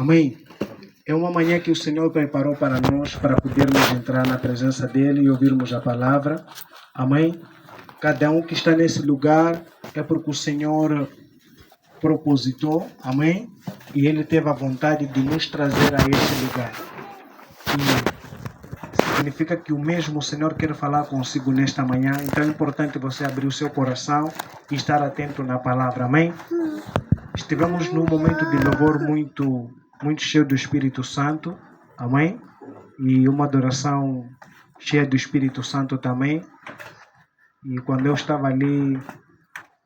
Amém. É uma manhã que o Senhor preparou para nós, para podermos entrar na presença dEle e ouvirmos a palavra. Amém. Cada um que está nesse lugar é porque o Senhor propositou. Amém. E Ele teve a vontade de nos trazer a esse lugar. E significa que o mesmo Senhor quer falar consigo nesta manhã. Então é importante você abrir o seu coração e estar atento na palavra. Amém. Estivemos num momento de louvor muito cheio do Espírito Santo. Amém. E uma adoração cheia do Espírito Santo também. E quando eu estava ali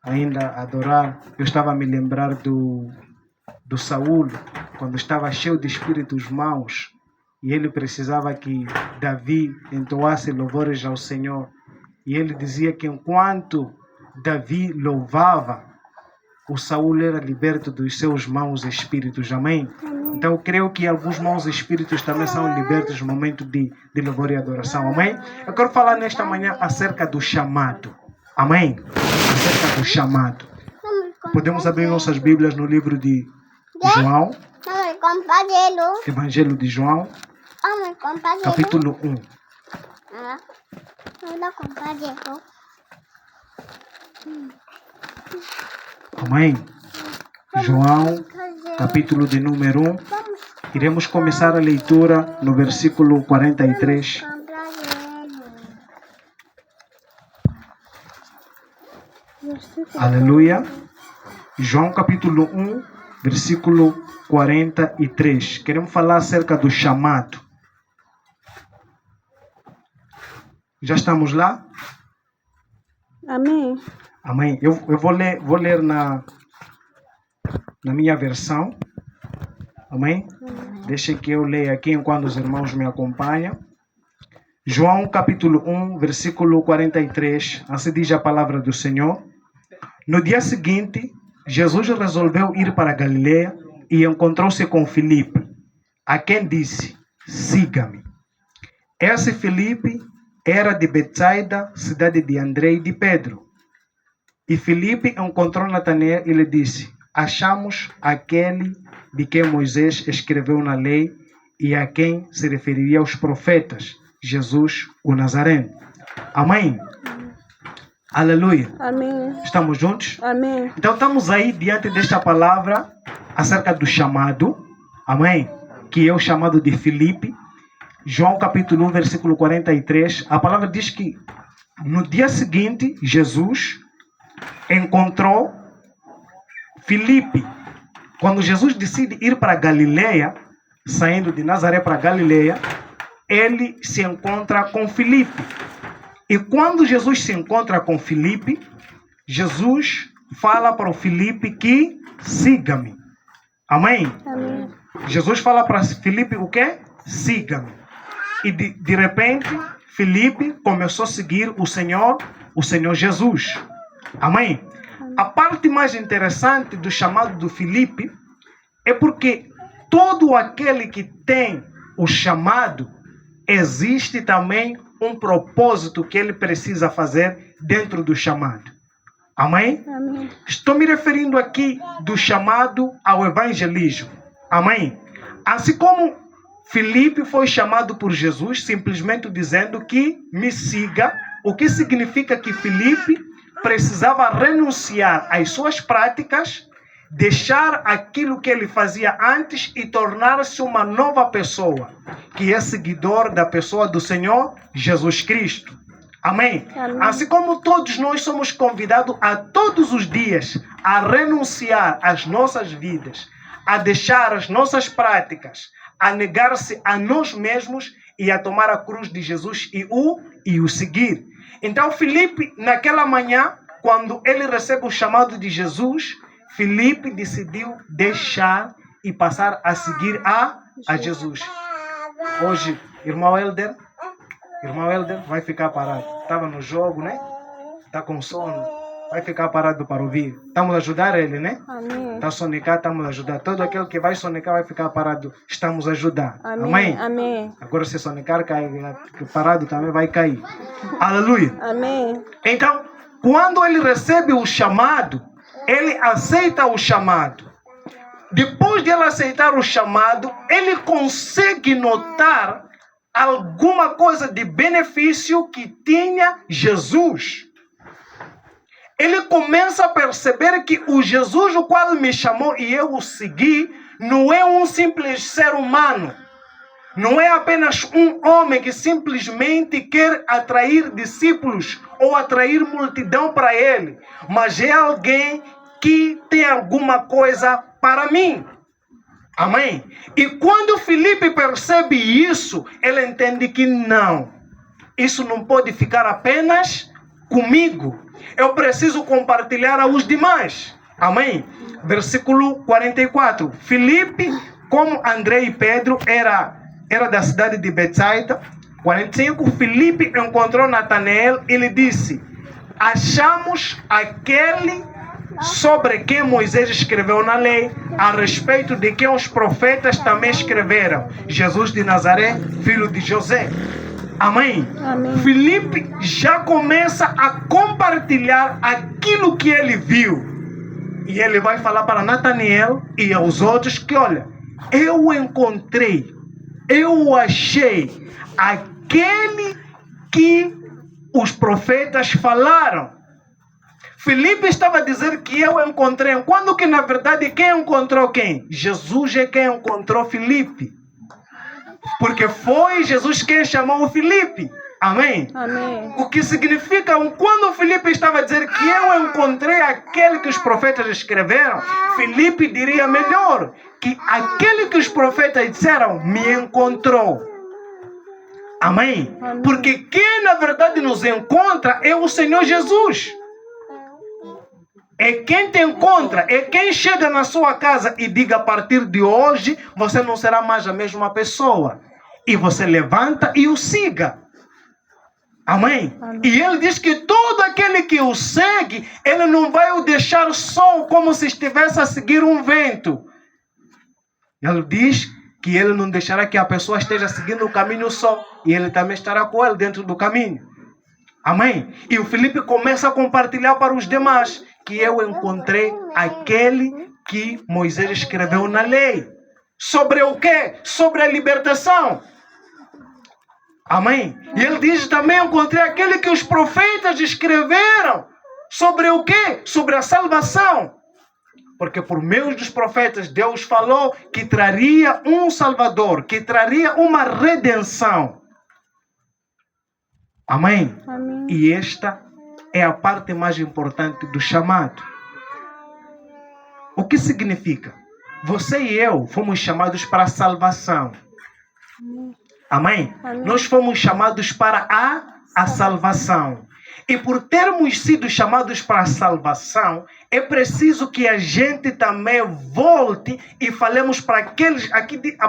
ainda a adorar, eu estava a me lembrar do Saul, quando estava cheio de espíritos maus, e ele precisava que Davi entoasse louvores ao Senhor. E ele dizia que enquanto Davi louvava, o Saul era liberto dos seus maus espíritos. Amém? Então eu creio que alguns maus espíritos também são libertos no momento de louvor e adoração. Amém? Eu quero falar nesta manhã acerca do chamado. Amém? Acerca do chamado. Podemos abrir nossas Bíblias no livro de João. Evangelho de João. Capítulo 1. Amém? João, capítulo de número 1. Iremos começar a leitura no versículo 43. Aleluia. João, capítulo 1, versículo 43. Queremos falar acerca do chamado. Já estamos lá? Amém. Amém. Eu vou ler na minha versão. Amém? Deixa que eu leia aqui enquanto os irmãos me acompanham. João capítulo 1, versículo 43. Assim diz a palavra do Senhor. No dia seguinte, Jesus resolveu ir para Galileia e encontrou-se com Filipe, a quem disse: siga-me. Esse Filipe era de Betsaida, cidade de André e de Pedro. E Filipe encontrou Natanael e lhe disse: achamos aquele de quem Moisés escreveu na lei e a quem se referiria aos profetas, Jesus, o Nazareno. Amém? Aleluia. Amém. Estamos juntos? Amém. Então estamos aí diante desta palavra acerca do chamado. Amém? Que é o chamado de Filipe. João capítulo 1, versículo 43. A palavra diz que no dia seguinte, Jesus encontrou Filipe. Quando Jesus decide ir para Galileia, saindo de Nazaré para Galileia, ele se encontra com Filipe. E quando Jesus se encontra com Filipe, Jesus fala para o Filipe que siga-me. Amém? Amém. Jesus fala para Filipe o quê? Siga-me. E de repente, Filipe começou a seguir o Senhor Jesus. Amém? A parte mais interessante do chamado do Filipe é porque todo aquele que tem o chamado, existe também um propósito que ele precisa fazer dentro do chamado. Amém? Amém. Estou me referindo aqui do chamado ao evangelismo. Amém? Assim como Filipe foi chamado por Jesus, simplesmente dizendo que me siga, o que significa que Filipe precisava renunciar às suas práticas, deixar aquilo que ele fazia antes e tornar-se uma nova pessoa, que é seguidor da pessoa do Senhor Jesus Cristo. Amém? Amém. Assim como todos nós somos convidados a todos os dias a renunciar às nossas vidas, a deixar as nossas práticas, a negar-se a nós mesmos e a tomar a cruz de Jesus e o seguir. Então Filipe, naquela manhã, quando ele recebe o chamado de Jesus, Filipe decidiu deixar e passar a seguir a Jesus. Hoje, irmão Helder vai ficar parado. Estava no jogo, né? Está com sono. Vai ficar parado para ouvir. Estamos a ajudar ele, né? Amém. Está a sonecar, estamos a ajudar. Todo aquele que vai sonecar vai ficar parado. Estamos a ajudar. Amém. Amém? Amém. Agora se sonecar, parado também vai cair. Aleluia. Amém. Então, quando ele recebe o chamado, ele aceita o chamado. depois de ele aceitar o chamado, ele consegue notar alguma coisa de benefício que tinha Jesus. Ele começa a perceber que o Jesus o qual me chamou e eu o segui não é um simples ser humano. Não é apenas um homem que simplesmente quer atrair discípulos ou atrair multidão para ele, mas é alguém que tem alguma coisa para mim. Amém? E quando Filipe percebe isso, ele entende que não. Isso não pode ficar apenas comigo. Eu preciso compartilhar aos demais. Amém? Versículo 44. Filipe, como André e Pedro, era da cidade de Betsaida. 45. Filipe encontrou Natanael e lhe disse: achamos aquele sobre quem Moisés escreveu na lei, a respeito de quem os profetas também escreveram, Jesus de Nazaré, filho de José. Amém? Amém. Filipe já começa a compartilhar aquilo que ele viu. E ele vai falar para Natanael e aos outros que, olha, eu encontrei, eu achei aquele que os profetas falaram. Filipe estava a dizer que eu encontrei, quando que na verdade quem encontrou quem? Jesus é quem encontrou Filipe. Porque foi Jesus quem chamou o Filipe. Amém? Amém. O que significa, quando Filipe estava a dizer que eu encontrei aquele que os profetas escreveram, Filipe diria melhor, que aquele que os profetas disseram me encontrou. Amém? Amém. Porque quem na verdade nos encontra é o Senhor Jesus. É quem te encontra, é quem chega na sua casa e diga: a partir de hoje você não será mais a mesma pessoa. E você levanta e o siga. Amém? Amém. E ele diz que todo aquele que o segue, ele não vai o deixar só como se estivesse a seguir um vento. Ele diz que ele não deixará que a pessoa esteja seguindo o caminho só. E ele também estará com ele dentro do caminho. Amém? E o Filipe começa a compartilhar para os demais que eu encontrei aquele que Moisés escreveu na lei. Sobre o quê? Sobre a libertação. Amém? E ele diz também: encontrei aquele que os profetas escreveram. Sobre o quê? Sobre a salvação. Porque por meio dos profetas Deus falou que traria um Salvador, que traria uma redenção. Amém? Amém. E esta é a parte mais importante do chamado. O que significa? Você e eu fomos chamados para a salvação. Amém? Amém. Nós fomos chamados para a salvação. E por termos sido chamados para a salvação, é preciso que a gente também volte e falemos para aqueles... Aqui a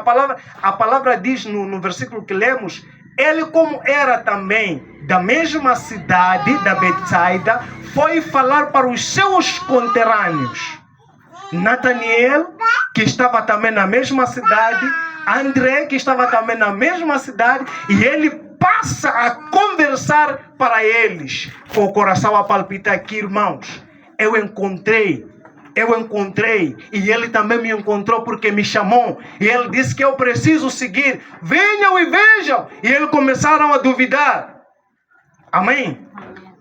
palavra diz no versículo que lemos: ele, como era também da mesma cidade, da Betsaida, foi falar para os seus conterrâneos. Natanael, que estava também na mesma cidade, André, que estava também na mesma cidade, e ele passa a conversar para eles, com o coração a palpitar aqui: irmãos, eu encontrei, e ele também me encontrou porque me chamou, e ele disse que eu preciso seguir, venham e vejam. E eles começaram a duvidar. Amém?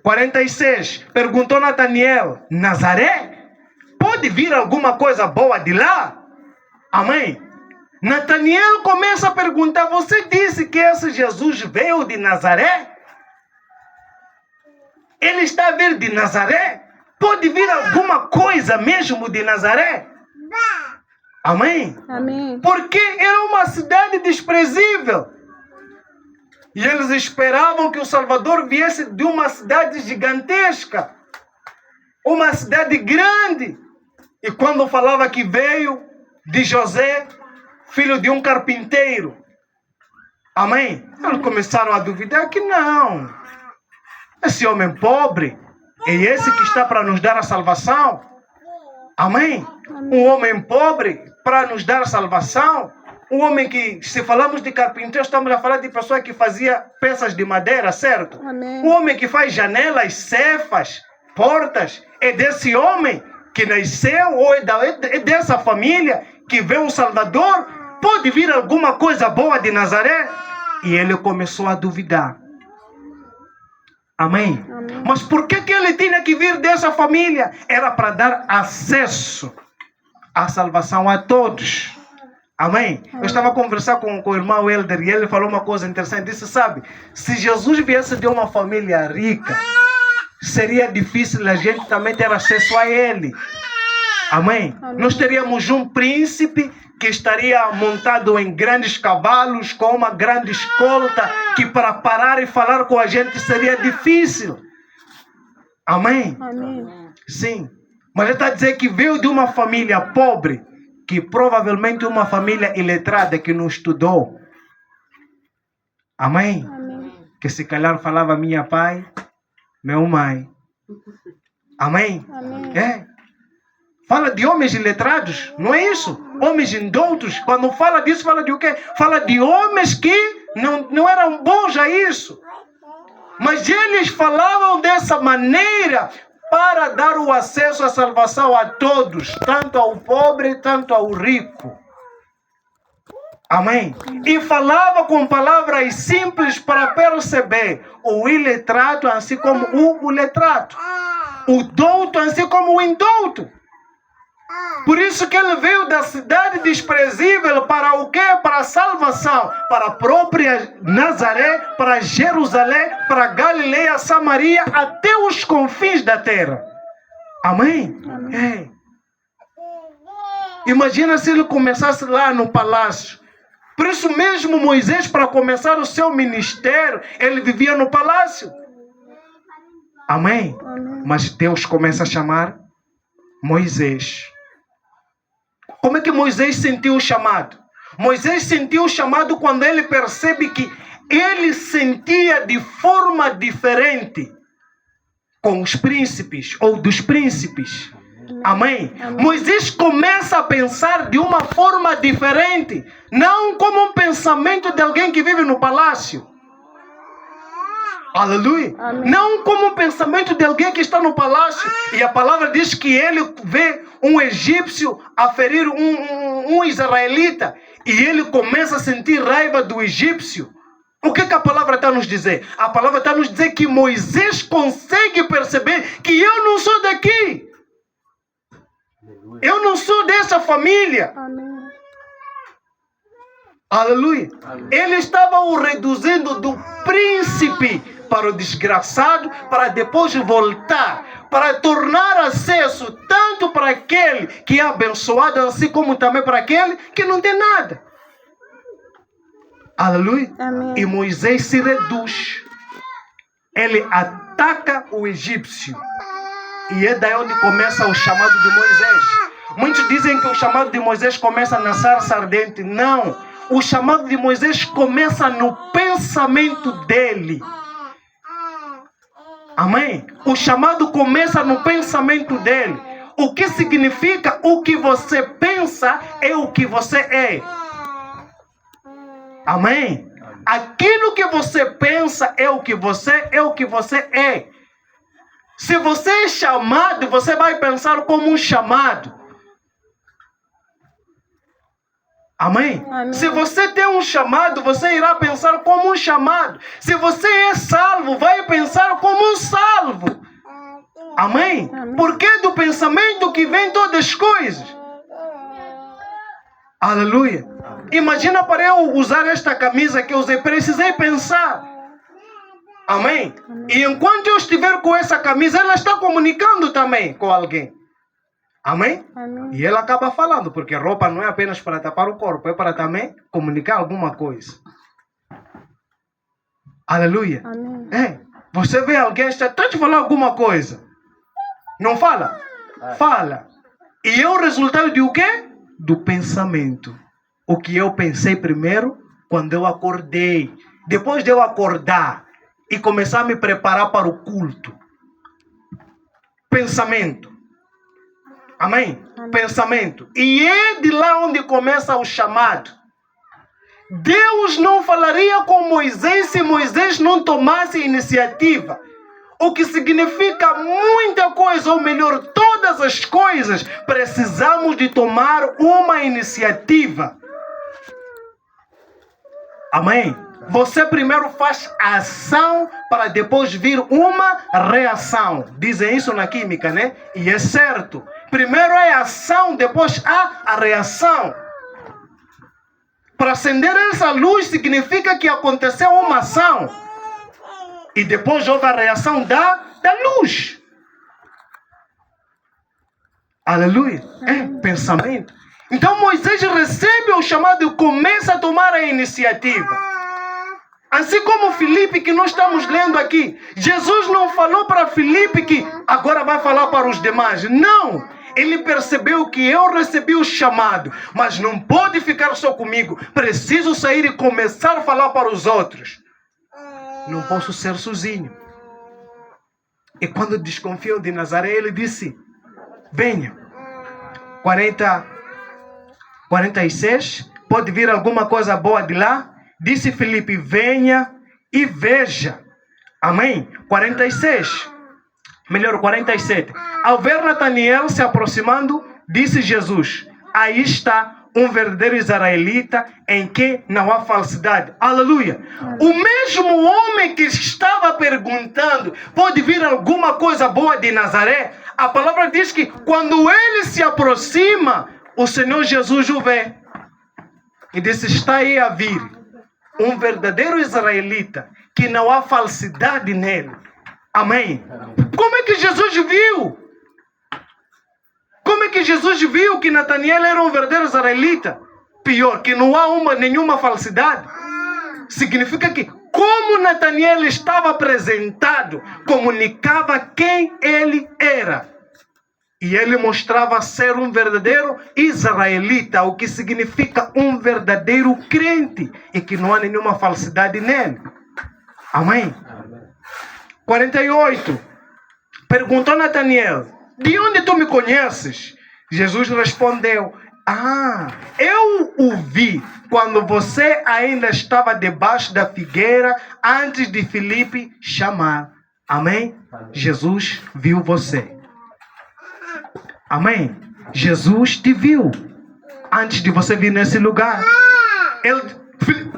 46, perguntou Natanael: Nazaré? Pode vir alguma coisa boa de lá? Amém? Natanael começa a perguntar: você disse que esse Jesus veio de Nazaré? Ele está a vir de Nazaré? Pode vir alguma coisa mesmo de Nazaré? Amém? Amém. Porque era uma cidade desprezível. E eles esperavam que o Salvador viesse de uma cidade gigantesca. Uma cidade grande. E quando falava que veio de José, filho de um carpinteiro. Amém? Eles começaram a duvidar que não. Esse homem pobre é esse que está para nos dar a salvação. Amém? Um homem pobre para nos dar a salvação. Um homem que, se falamos de carpinteiro, estamos a falar de pessoa que fazia peças de madeira, certo? Amém. Um homem que faz janelas, cefas, portas. É desse homem que nasceu, ou é dessa família que vê um Salvador? Pode vir alguma coisa boa de Nazaré? E ele começou a duvidar. Amém? Amém. Mas por que ele tinha que vir dessa família? Era para dar acesso à salvação a todos. Amém? Eu estava a conversar com o irmão Helder e ele falou uma coisa interessante. Disse, sabe, se Jesus viesse de uma família rica, seria difícil a gente também ter acesso a ele. Amém? Amém. Nós teríamos um príncipe que estaria montado em grandes cavalos, com uma grande escolta, que para parar e falar com a gente seria difícil. Amém? Amém. Sim. Mas ele está dizendo que veio de uma família pobre, que provavelmente uma família iletrada que não estudou. Amém? Amém. Que se calhar falava minha pai, meu mãe. Amém? Amém. É. Fala de homens iletrados, não é isso? Homens indoutos. Quando fala disso, fala de o quê? Fala de homens que não eram bons a isso. Mas eles falavam dessa maneira para dar o acesso à salvação a todos, tanto ao pobre, tanto ao rico. Amém? E falava com palavras simples para perceber o iletrado, assim como o letrado. O douto, assim como o indouto. Por isso que ele veio da cidade desprezível para o quê? Para a salvação. Para a própria Nazaré, para Jerusalém, para Galileia, Samaria, até os confins da terra. Amém? Amém. É. Imagina se ele começasse lá no palácio. Por isso mesmo Moisés, para começar o seu ministério, ele vivia no palácio. Amém? Amém. Mas Deus começa a chamar Moisés. Como é que Moisés sentiu o chamado? Moisés sentiu o chamado quando ele percebe que ele sentia de forma diferente com os príncipes ou dos príncipes. Amém? Amém. Moisés começa a pensar de uma forma diferente, não como um pensamento de alguém que vive no palácio. Aleluia. Amém. Não como um pensamento de alguém que está no palácio. E a palavra diz que ele vê um egípcio a ferir um israelita. E ele começa a sentir raiva do egípcio. O que a palavra está a nos dizer? A palavra está a nos dizer que Moisés consegue perceber que eu não sou daqui. Eu não sou dessa família. Amém. Aleluia. Ele estava o reduzindo do príncipe para o desgraçado, para depois voltar, para tornar acesso tanto para aquele que é abençoado, assim como também para aquele que não tem nada. Aleluia. Amém. E Moisés se reduz. Ele ataca o egípcio. E é daí onde começa o chamado de Moisés. Muitos dizem que o chamado de Moisés começa na sarça ardente. Não. O chamado de Moisés começa no pensamento dele. Amém? O chamado começa no pensamento dele. O que significa? O que você pensa é o que você é. Amém? Aquilo que você pensa é o que você é. Se você é chamado, você vai pensar como um chamado. Amém? Amém. Se você tem um chamado, você irá pensar como um chamado. Se você é salvo, vai pensar como um salvo. Amém? Amém. Porque é do pensamento que vem todas as coisas. Aleluia. Imagina para eu usar esta camisa que eu usei, precisei pensar. Amém? E enquanto eu estiver com essa camisa, ela está comunicando também com alguém. Amém? Amém. E ela acaba falando, porque roupa não é apenas para tapar o corpo, é para também comunicar alguma coisa. Aleluia. Amém. É, você vê alguém, está te falando alguma coisa. Não fala? Fala. E é o resultado de o quê? Do pensamento. O que eu pensei primeiro, quando eu acordei. Depois de eu acordar e começar a me preparar para o culto. Pensamento. Amém? Amém. Pensamento. E é de lá onde começa o chamado. Deus não falaria com Moisés se Moisés não tomasse iniciativa. O que significa muita coisa, ou melhor, todas as coisas, precisamos de tomar uma iniciativa. Amém? Você primeiro faz ação para depois vir uma reação. Dizem isso na química, né? E é certo. Primeiro é a ação, depois há a reação. Para acender essa luz significa que aconteceu uma ação. E depois houve a reação da luz. Aleluia. É pensamento. Então Moisés recebe o chamado e começa a tomar a iniciativa. Assim como Filipe, que nós estamos lendo aqui. Jesus não falou para Filipe que agora vai falar para os demais. Não. Ele percebeu que eu recebi o chamado. Mas não pode ficar só comigo. Preciso sair e começar a falar para os outros. Não posso ser sozinho. E quando desconfiou de Nazaré, ele disse: venha. 46. Pode vir alguma coisa boa de lá? Disse Filipe: venha e veja. Amém? 46. Melhor, 47. Ao ver Nataniel se aproximando, disse Jesus: aí está um verdadeiro israelita em que não há falsidade. Aleluia. O mesmo homem que estava perguntando: pode vir alguma coisa boa de Nazaré? A palavra diz que quando ele se aproxima, o Senhor Jesus o vê. E disse: está aí a vir um verdadeiro israelita que não há falsidade nele. Amém. Como é que Jesus viu? Como é que Jesus viu que Nataniel era um verdadeiro israelita? Pior, que não há nenhuma falsidade. Significa que como Nataniel estava apresentado, comunicava quem ele era. E ele mostrava ser um verdadeiro israelita, o que significa um verdadeiro crente. E que não há nenhuma falsidade nele. Amém? 48. Perguntou Nataniel: de onde tu me conheces? Jesus respondeu: eu o vi quando você ainda estava debaixo da figueira, antes de Filipe chamar. Amém? Jesus viu você. Amém? Jesus te viu antes de você vir nesse lugar.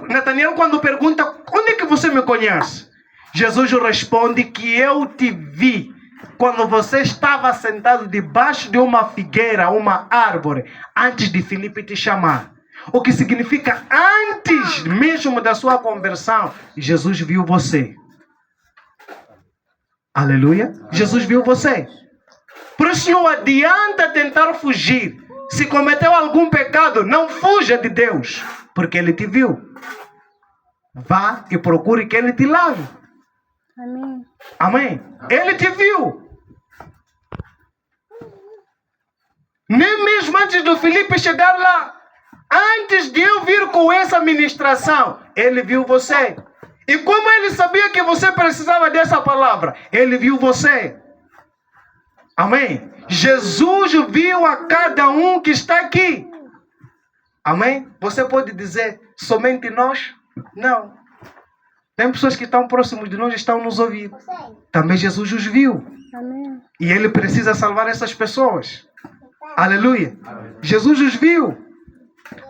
Nataniel, quando pergunta: onde é que você me conhece? Jesus responde que eu te vi quando você estava sentado debaixo de uma figueira, uma árvore, antes de Filipe te chamar. O que significa, antes mesmo da sua conversão, Jesus viu você. Aleluia. Jesus viu você. Por isso não adianta tentar fugir. Se cometeu algum pecado, não fuja de Deus, porque Ele te viu. Vá e procure que Ele te lave. Amém. Amém. Ele te viu. Nem mesmo antes do Filipe chegar lá, antes de eu vir com essa ministração, Ele viu você. E como Ele sabia que você precisava dessa palavra, Ele viu você. Amém. Jesus viu a cada um que está aqui. Amém. Você pode dizer: somente nós? Não. Tem pessoas que estão próximos de nós e estão nos ouvindo. Também Jesus os viu. Amém. E Ele precisa salvar essas pessoas. Aleluia. Jesus os viu.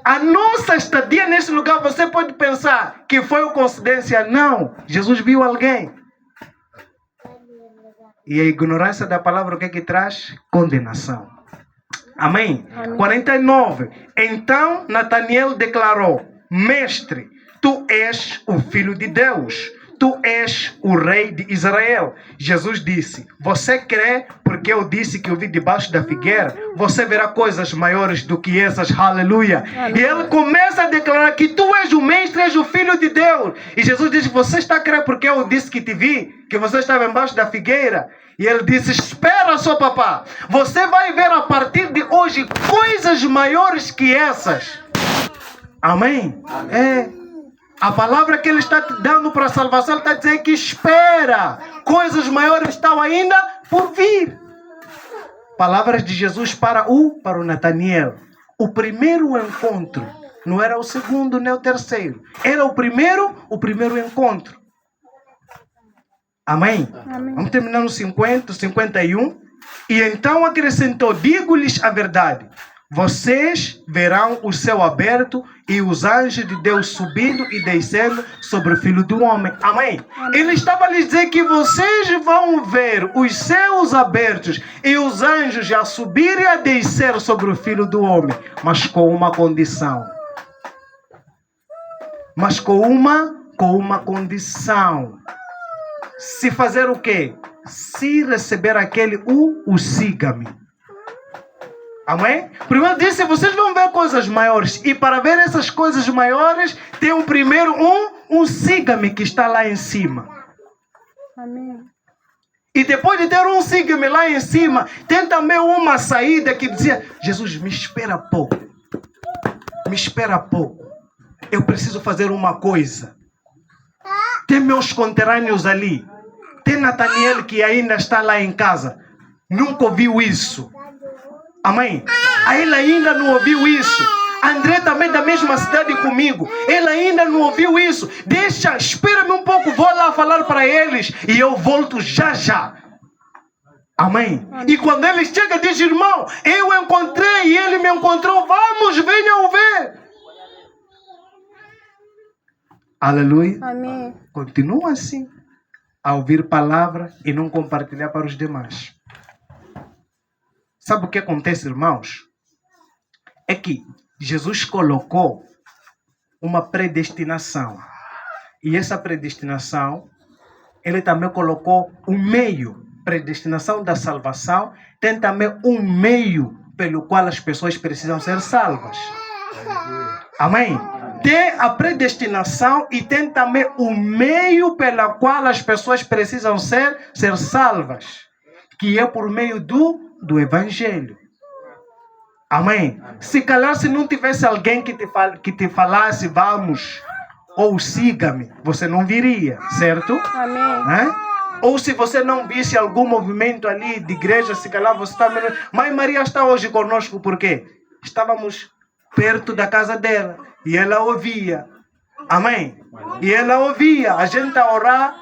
A nossa estadia nesse lugar, você pode pensar que foi uma coincidência. Não. Jesus viu alguém. E a ignorância da palavra, o que é que traz? Condenação. Amém? Amém. 49. Então Nataniel declarou: Mestre, tu és o Filho de Deus. Tu és o Rei de Israel. Jesus disse: você crê porque eu disse que eu vi debaixo da figueira? Você verá coisas maiores do que essas. Aleluia. E ele começa a declarar que tu és o Mestre, és o Filho de Deus. E Jesus diz: você está a crer porque eu disse que te vi, que você estava embaixo da figueira? E ele disse: espera só, papá. Você vai ver a partir de hoje coisas maiores que essas. Amém? É. A palavra que Ele está te dando para a salvação, Ele está dizendo que espera. Coisas maiores estão ainda por vir. Palavras de Jesus para o Nataniel. O primeiro encontro. Não era o segundo nem o terceiro. Era o primeiro encontro. Amém? Amém. Vamos terminar no 50, 51. E então acrescentou: digo-lhes a verdade. Vocês verão o céu aberto e os anjos de Deus subindo e descendo sobre o Filho do Homem. Amém? Ele estava a lhes dizer que vocês vão ver os céus abertos e os anjos a subir e a descer sobre o Filho do Homem, mas com uma condição. Mas com uma condição. Se fazer o quê? Se receber aquele o siga-me. Amém? Primeiro disse, vocês vão ver coisas maiores. E para ver essas coisas maiores, tem um primeiro um siga-me que está lá em cima. Amém. E depois de ter um siga-me lá em cima, tem também uma saída que dizia: Jesus, me espera pouco. Me espera pouco. Eu preciso fazer uma coisa. Tem meus conterrâneos ali. Tem Nataniel que ainda está lá em casa. Nunca ouviu isso. Amém? Ele ainda não ouviu isso. André também da mesma cidade comigo. Ele ainda não ouviu isso. Deixa, espera-me um pouco. Vou lá falar para eles. E eu volto já já. Amém? E quando ele chega, diz: irmão, eu encontrei e ele me encontrou. Vamos, venham ver. Aleluia. Amém. Continua assim, a ouvir palavra e não compartilhar para os demais. Sabe o que acontece, irmãos? É que Jesus colocou uma predestinação. E essa predestinação, ele também colocou um meio. Predestinação da salvação tem também um meio pelo qual as pessoas precisam ser salvas. Amém? Tem a predestinação e tem também o meio pela qual as pessoas precisam ser salvas, que é por meio do Evangelho. Amém? Se calhar se não tivesse alguém que te falasse vamos ou siga-me, você não viria, certo? Amém. Ou se você não visse algum movimento ali de igreja, se calhar você está... Mãe Maria está hoje conosco porque estávamos perto da casa dela e ela ouvia. Amém? E ela ouvia, a gente a orar.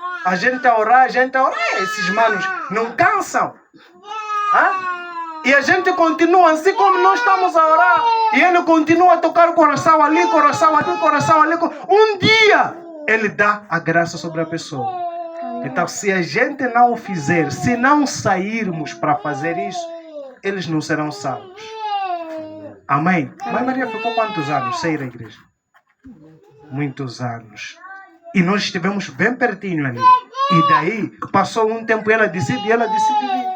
Esses manos não cansam. E a gente continua, assim como nós estamos a orar, e ele continua a tocar o coração ali, coração ali, coração ali. Um dia, ele dá a graça sobre a pessoa. Então, se a gente não o fizer, se não sairmos para fazer isso, eles não serão salvos. Amém? Mãe Maria ficou quantos anos sem ir à igreja? Muitos anos. E nós estivemos bem pertinho ali. E daí, passou um tempo e ela decide vir.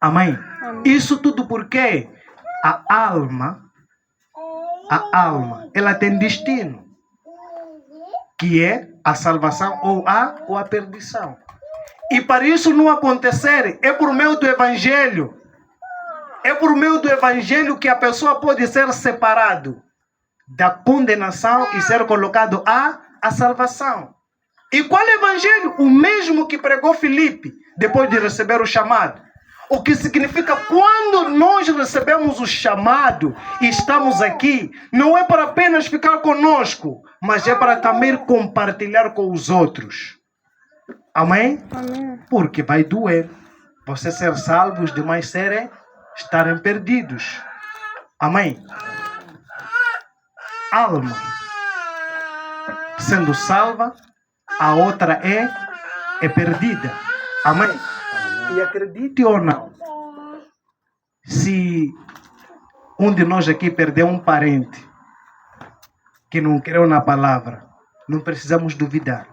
Amém? Isso tudo porque a alma, ela tem destino, que é a salvação ou a perdição. E para isso não acontecer, é por meio do Evangelho. É por meio do Evangelho que a pessoa pode ser separado da condenação e ser colocado à salvação. E qual Evangelho? O mesmo que pregou Filipe depois de receber o chamado. O que significa, quando nós recebemos o chamado e estamos aqui, não é para apenas ficar conosco, mas é para também compartilhar com os outros. Amém? Amém. Porque vai doer você ser salvo, os demais estarem perdidos. Amém? Alma sendo salva, a outra é perdida. Amém? E acredite ou não, se um de nós aqui perdeu um parente que não creu na palavra, não precisamos duvidar.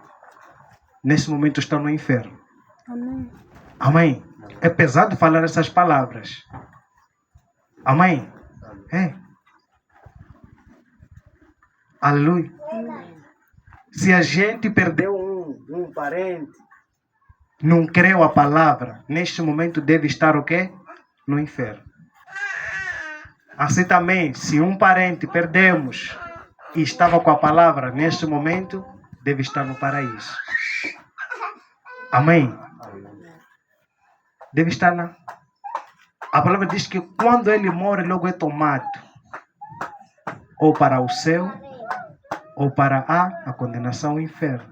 Nesse momento está no inferno. Amém. Amém? É pesado falar essas palavras. Amém? É. Aleluia. Se a gente perdeu um parente, não creu a palavra, neste momento deve estar o quê? No inferno. Assim também, se um parente perdemos e estava com a palavra, neste momento deve estar no paraíso. Amém? Deve estar lá. A palavra diz que quando ele morre, logo é tomado ou para o céu ou para a condenação ao inferno.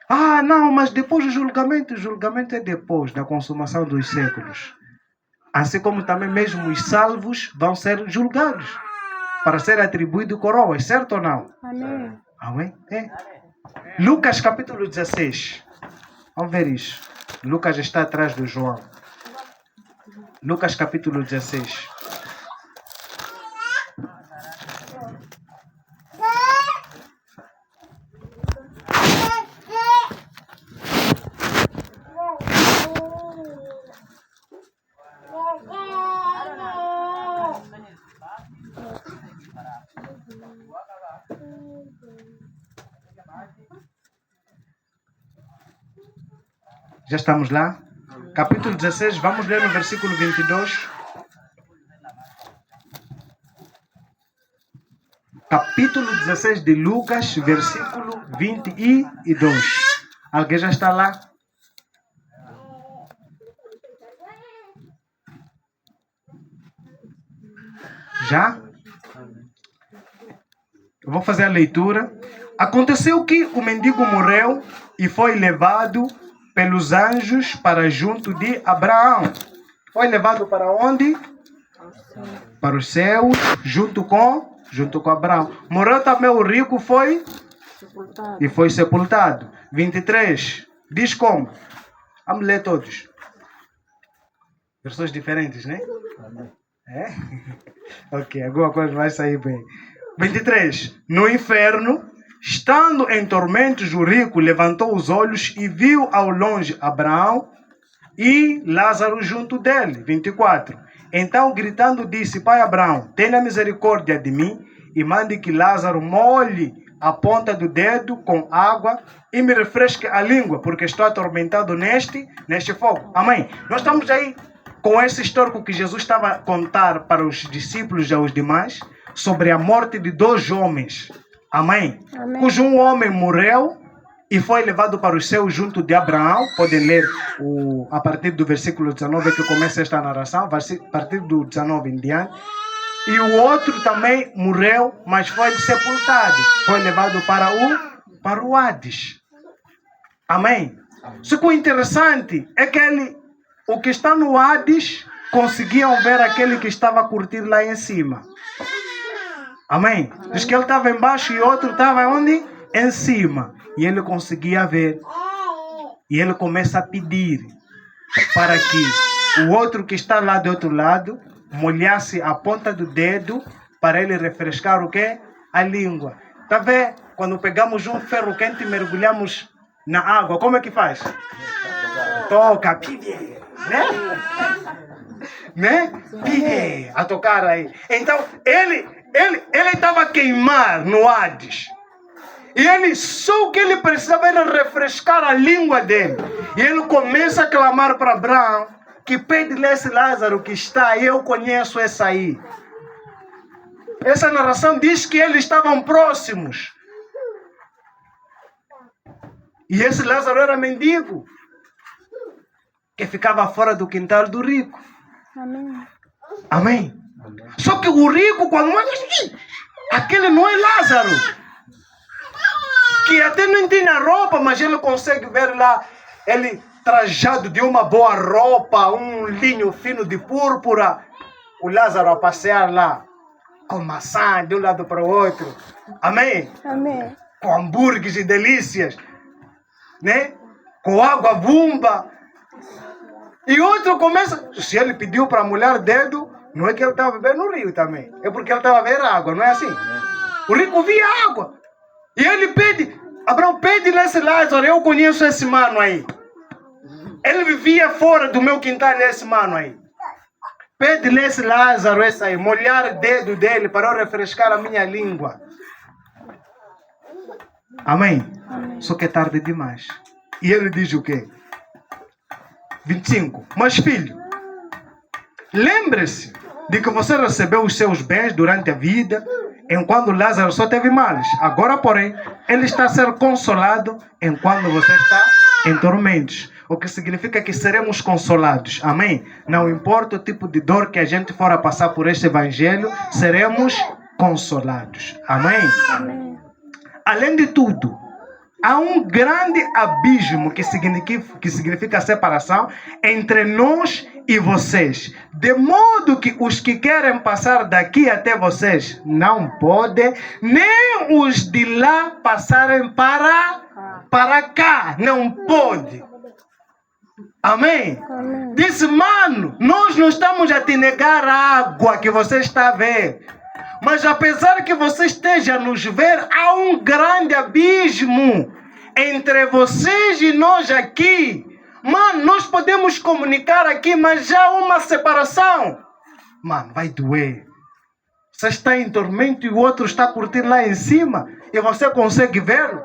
Ah, não, mas depois do julgamento, o julgamento é depois da consumação dos séculos. Assim como também mesmo os salvos vão ser julgados para ser atribuído coroas, certo ou não? Amém. Amém? É. Lucas capítulo 16. Vamos ver isso. Lucas está atrás do João. Lucas capítulo 16. Já estamos lá? Capítulo 16, vamos ler no versículo 22. Capítulo 16 de Lucas, versículo 22. Alguém já está lá? Já? Eu vou fazer a leitura. Aconteceu que o mendigo morreu e foi levado pelos anjos para junto de Abraão. Foi levado para onde? Para os céus, junto com Abraão. Morreu também o rico, foi? Sepultado. E foi sepultado. 23. Diz como? Vamos ler todos. Versões diferentes, né? É? Ok, alguma coisa vai sair bem. 23. No inferno, estando em tormentos, o rico levantou os olhos e viu ao longe Abraão e Lázaro junto dele. 24. Então, gritando, disse: Pai Abraão, tenha misericórdia de mim e mande que Lázaro molhe a ponta do dedo com água e me refresque a língua, porque estou atormentado neste fogo. Amém. Nós estamos aí com esse histórico que Jesus estava a contar para os discípulos e aos demais sobre a morte de 2 homens. Amém? Amém. Cujo um homem morreu e foi levado para os céus junto de Abraão. Podem ler a partir do versículo 19 que começa esta narração, a partir do 19 em diante. E o outro também morreu, mas foi sepultado. Foi levado para o Hades. Amém? Só que o interessante é que o que está no Hades conseguiam ver aquele que estava a curtir lá em cima. Amém? Diz que ele estava embaixo e o outro estava onde? Em cima. E ele conseguia ver. E ele começa a pedir para que o outro que está lá do outro lado molhasse a ponta do dedo para ele refrescar o quê? A língua. Tá vendo? Quando pegamos um ferro quente e mergulhamos na água, como é que faz? Toca, pide, né? Pide a tocar aí. Então, ele estava a queimar no Hades. E só o que ele precisava era refrescar a língua dele. E ele começa a clamar para Abraão que pede-lhe esse Lázaro que está aí, eu conheço essa aí. Essa narração diz que eles estavam próximos. E esse Lázaro era mendigo, que ficava fora do quintal do rico. Amém. Amém? Só que o rico, quando aquele não é Lázaro, que até não tinha roupa, mas ele consegue ver lá, ele trajado de uma boa roupa, um linho fino de púrpura, o Lázaro a passear lá, com maçã de um lado para o outro. Amém? Amém. Com hambúrgueres e delícias, né? Com água bomba. E outro começa, se ele pediu para molhar o dedo, não é que ele estava bebendo no rio também, é porque ele estava a ver água, não é assim? O rico via água. E ele pede, Abraão, pede nesse Lázaro, eu conheço esse mano aí. Ele vivia fora do meu quintal, esse mano aí. Pede-lhe esse Lázaro, esse aí, molhar o dedo dele para eu refrescar a minha língua. Amém? Amém. Só que é tarde demais. E ele diz o quê? 25. Mas filho, lembre-se de que você recebeu os seus bens durante a vida, enquanto Lázaro só teve males. Agora, porém, ele está a ser consolado enquanto você está em tormentos. O que significa que seremos consolados. Amém? Não importa o tipo de dor que a gente for a passar por este evangelho, seremos consolados. Amém? Amém. Além de tudo, há um grande abismo que significa separação entre nós e vocês. De modo que os que querem passar daqui até vocês não podem, nem os de lá passarem para cá. Não pode. Amém? Amém. Disse, mano, nós não estamos a te negar a água que você está a ver. Mas apesar que você esteja a nos ver, há um grande abismo entre vocês e nós aqui. Mano, nós podemos comunicar aqui, mas já há uma separação. Mano, vai doer. Você está em tormento e o outro está curtindo lá em cima. E você consegue vê-lo?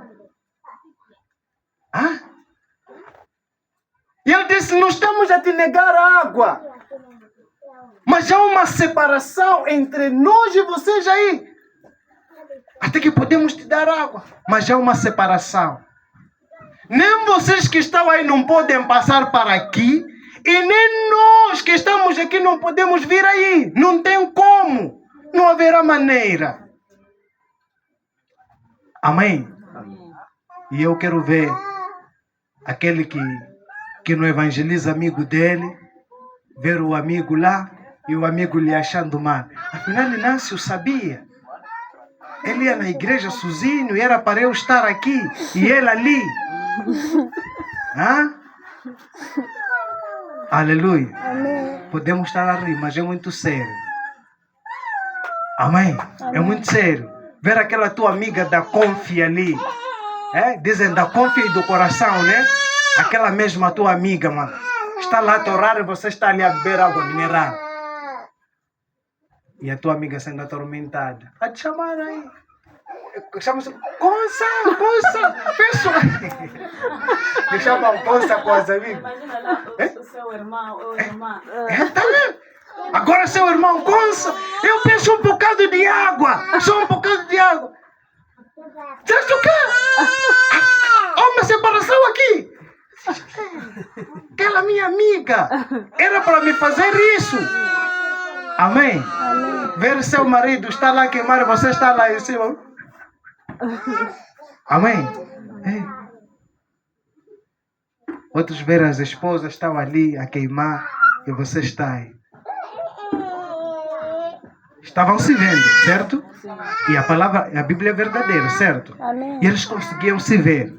Hã? E ele disse, não estamos a te negar água. Mas há uma separação entre nós e vocês aí. Até que podemos te dar água. Mas há uma separação. Nem vocês que estão aí não podem passar para aqui. E nem nós que estamos aqui não podemos vir aí. Não tem como. Não haverá maneira. Amém? E eu quero ver aquele que não evangeliza amigo dele. Ver o amigo lá. E o amigo lhe achando mal. Afinal, Inácio sabia. Ele ia na igreja sozinho e era para eu estar aqui. E ele ali. Hã? Aleluia. Amém. Podemos estar a rir, mas é muito sério. Amém? É muito sério. Ver aquela tua amiga da Confi ali. Dizem da Confi do coração, né? Aquela mesma tua amiga, mano. Está lá a torrar e você está ali a beber água mineral. E a tua amiga sendo atormentada. A te chamar aí. Chama-se Consa. Pessoal. Me chamam Consa com as amigas. Imagina lá, o seu irmão ou irmã. Tá vendo? Agora seu irmão Consa. Eu peço um bocado de água. Só um bocado de água. Sabe o quê? Há uma separação aqui. Aquela minha amiga. Era para me fazer isso. Amém? Amém. Ver seu marido está lá a queimar e você está lá em cima. Amém? Outros ver as esposas estão ali a queimar e você está aí. Estavam se vendo, certo? E a Bíblia é verdadeira, certo? Amém. E eles conseguiam se ver.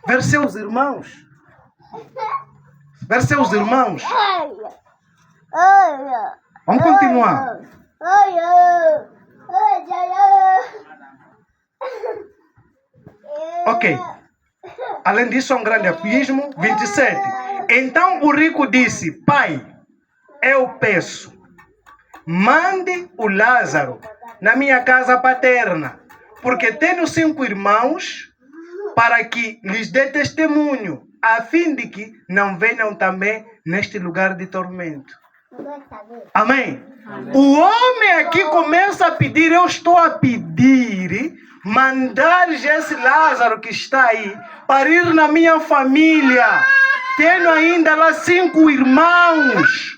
Ver seus irmãos. Ver seus irmãos. Vamos continuar. Ok. Além disso, há um grande abismo. 27. Então o rico disse, pai, eu peço, mande o Lázaro na minha casa paterna, porque tenho 5 irmãos, para que lhes dê testemunho, a fim de que não venham também neste lugar de tormento. Amém? O homem aqui começa a pedir, eu estou a pedir, mandar esse Lázaro que está aí, para ir na minha família. Tenho ainda lá 5 irmãos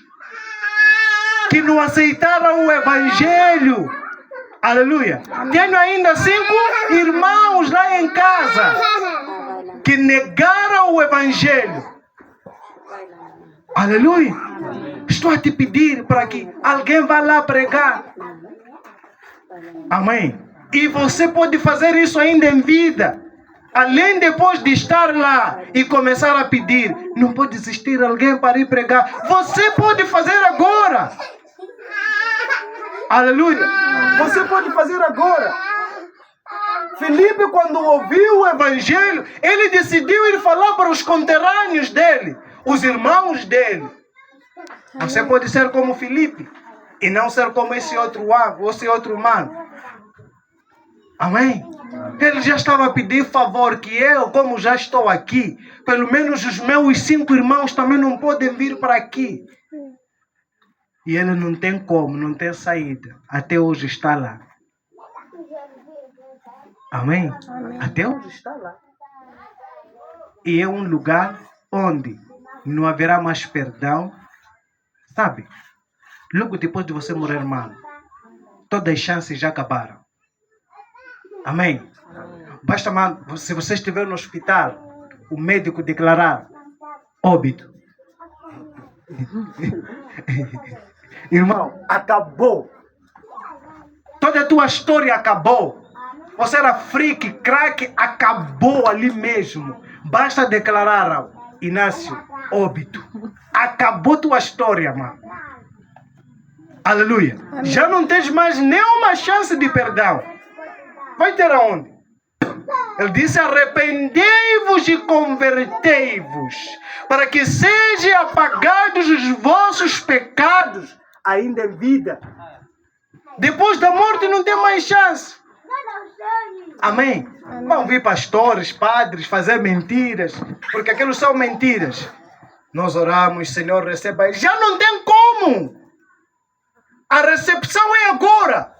que não aceitaram o evangelho. Aleluia. Tenho ainda 5 irmãos lá em casa que negaram o evangelho. Aleluia. Estou a te pedir para que alguém vá lá pregar. Amém. E você pode fazer isso ainda em vida. Além depois de estar lá e começar a pedir, não pode existir alguém para ir pregar. Você pode fazer agora. Aleluia. Você pode fazer agora. Filipe, quando ouviu o evangelho, ele decidiu ir falar para os conterrâneos dele, os irmãos dele. Você pode ser como Filipe e não ser como esse outro humano. Amém? Ele já estava a pedir favor que eu, como já estou aqui, pelo menos os meus 5 irmãos também não podem vir para aqui. E ele não tem como, não tem saída. Até hoje está lá. Amém? Amém. Até hoje está lá. E é um lugar onde não haverá mais perdão. Sabe? Logo depois de você morrer, irmão, todas as chances já acabaram. Amém? Basta, se você estiver no hospital, o médico declarar óbito. Irmão, acabou. Toda a tua história acabou. Você era freak, crack, acabou ali mesmo. Basta declarar, Inácio, óbito. Acabou tua história, mano. Aleluia. Amém. Já não tens mais nenhuma chance de perdão. Vai ter aonde? Ele disse, arrependei-vos e convertei-vos, para que sejam apagados os vossos pecados, ainda em vida. Depois da morte não tem mais chance. Amém? Vão vir pastores, padres, fazer mentiras, porque aquilo são mentiras. Nós oramos, Senhor, receba. Já não tem como. A recepção é agora.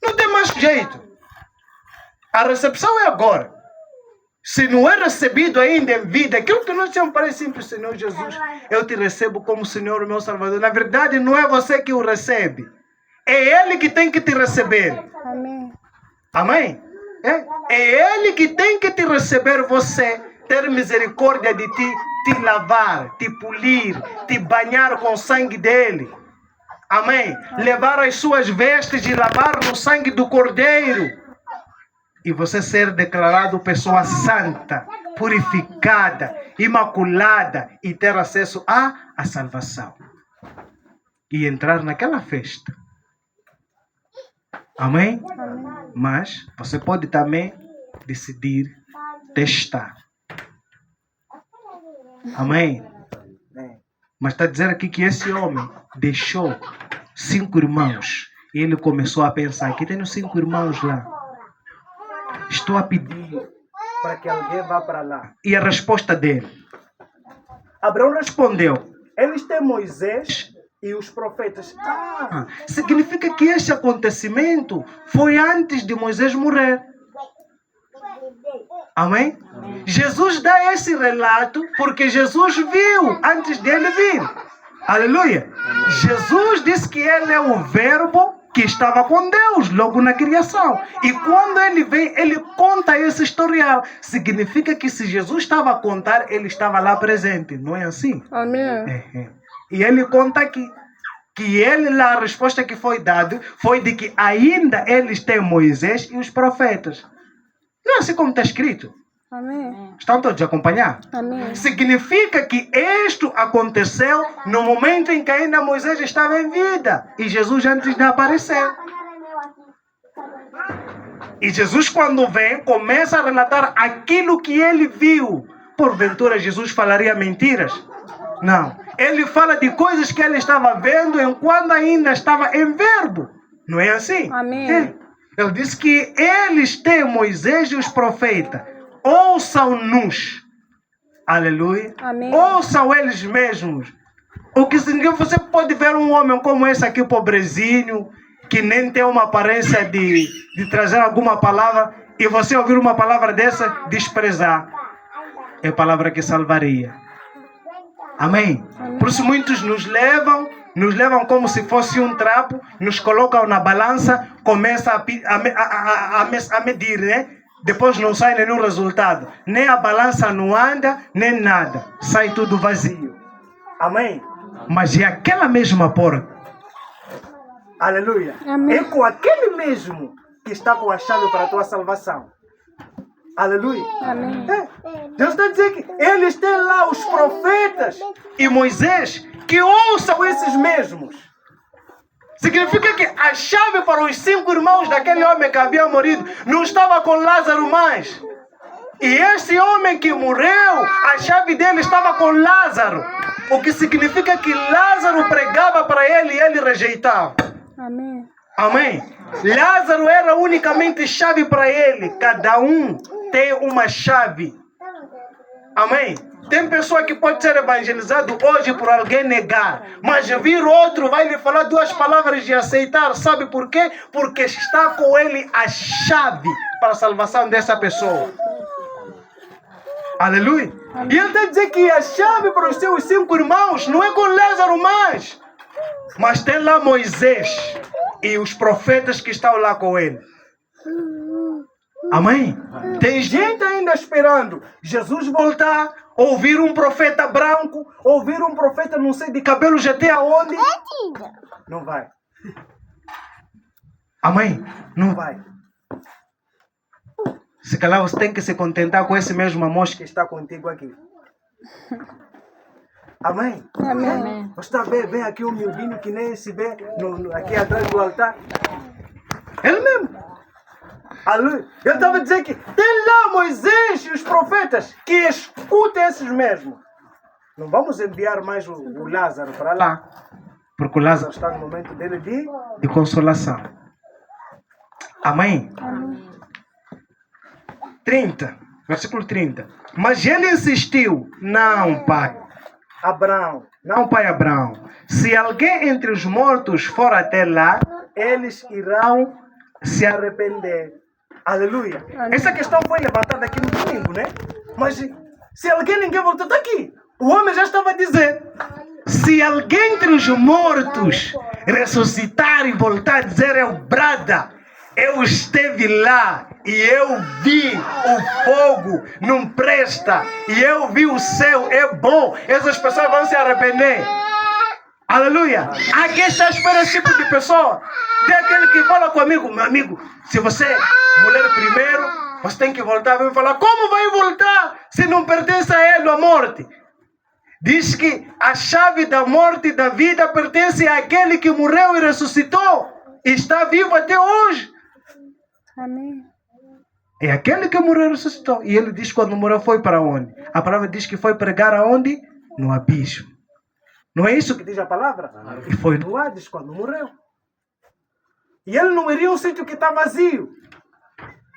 Não tem mais jeito. A recepção é agora. Se não é recebido ainda em vida, aquilo que nós chamamos para simples, Senhor Jesus, eu te recebo como Senhor, meu Salvador. Na verdade, não é você que o recebe. É Ele que tem que te receber. Amém. Amém? É Ele que tem que te receber, você ter misericórdia de ti, te lavar, te polir, te banhar com o sangue dele. Amém? Levar as suas vestes e lavar no sangue do Cordeiro. E você ser declarado pessoa santa, purificada, imaculada e ter acesso à salvação. E entrar naquela festa. Amém? Amém. Mas você pode também decidir testar. Amém? Mas está dizendo aqui que esse homem deixou 5 irmãos. E ele começou a pensar, aqui tenho 5 irmãos lá. Estou a pedir para que alguém vá para lá. E a resposta dele. Abraão respondeu, eles têm Moisés e os profetas. Significa que este acontecimento foi antes de Moisés morrer. Amém? Jesus dá esse relato porque Jesus viu antes dele vir. Aleluia. Jesus disse que ele é o verbo que estava com Deus logo na criação. E quando ele vem, ele conta esse historial. Significa que se Jesus estava a contar, ele estava lá presente. Não é assim? Amém. E ele conta aqui que ele lá, a resposta que foi dada foi de que ainda eles têm Moisés e os profetas. Não é assim como está escrito? Amém. Estão todos a acompanhar? Amém. Significa que isto aconteceu no momento em que ainda Moisés estava em vida e Jesus antes de aparecer. E Jesus, quando vem, começa a relatar aquilo que ele viu. Porventura, Jesus falaria mentiras? Não. Ele fala de coisas que ele estava vendo enquanto ainda estava em verbo. Não é assim? Amém. Ele disse que eles têm Moisés e os profetas. Ouçam-nos. Aleluia. Amém. Ouçam eles mesmos. O que significa que você pode ver um homem como esse aqui, pobrezinho, que nem tem uma aparência de trazer alguma palavra, e você ouvir uma palavra dessa, desprezar. É a palavra que salvaria. Amém? Amém. Por isso muitos nos levam como se fosse um trapo, nos colocam na balança, começa a medir, né? Depois não sai nenhum resultado. Nem a balança não anda, nem nada. Sai tudo vazio. Amém? Mas é aquela mesma porta. Aleluia. Amém. É com aquele mesmo que está com a chave para a tua salvação. Aleluia. Amém. Deus está dizendo que eles têm lá os profetas e Moisés que ouçam esses mesmos. Significa que a chave para os 5 irmãos daquele homem que havia morrido não estava com Lázaro mais. E esse homem que morreu, a chave dele estava com Lázaro. O que significa que Lázaro pregava para ele e ele rejeitava. Amém. Amém? Lázaro era unicamente chave para ele. Cada um tem uma chave. Amém? Tem pessoa que pode ser evangelizado hoje por alguém negar, mas vir outro vai lhe falar 2 palavras de aceitar. Sabe por quê? Porque está com ele a chave para a salvação dessa pessoa. Aleluia. E ele está dizendo que a chave para os seus 5 irmãos não é com Lázaro mais, mas tem lá Moisés e os profetas que estão lá com ele. Amém? Tem gente ainda esperando Jesus voltar, ouvir um profeta branco, ouvir um profeta não sei de cabelo GT aonde. Não vai. Amém? Não vai. Se calhar você tem que se contentar com esse mesmo amor que está contigo aqui. Amém? Amém. Você está vendo? Vem aqui um miudinho que nem se vê aqui atrás do altar. Ele mesmo. Aleluia. Eu estava a dizer que tem lá Moisés e os profetas que escutem esses mesmos. Não vamos enviar mais o Lázaro para lá. Porque o Lázaro está no momento dele de consolação. Amém? Amém. 30, versículo 30. Mas ele insistiu: não, pai. Abraão, não, pai Abraão. Se alguém entre os mortos for até lá, eles irão se arrepender. Aleluia. Essa questão foi levantada aqui no domingo, né? Mas se ninguém voltou, está aqui. O homem já estava a dizer: se alguém entre os mortos ressuscitar e voltar a dizer, eu brada, eu esteve lá e eu vi o fogo, não presta, e eu vi o céu, é bom, essas pessoas vão se arrepender. Aleluia. Aqui está à espera esse tipo de pessoa. Tem aquele que fala comigo: meu amigo, se você morrer primeiro, você tem que voltar. Vem falar: como vai voltar se não pertence a ele a morte? Diz que a chave da morte e da vida pertence àquele que morreu e ressuscitou e está vivo até hoje. Amém. É aquele que morreu e ressuscitou. E ele diz que quando morreu foi para onde? A palavra diz que foi pregar aonde? No abismo. Não é isso que diz a palavra? E foi no Hades quando morreu. E ele não iria a um sítio que está vazio.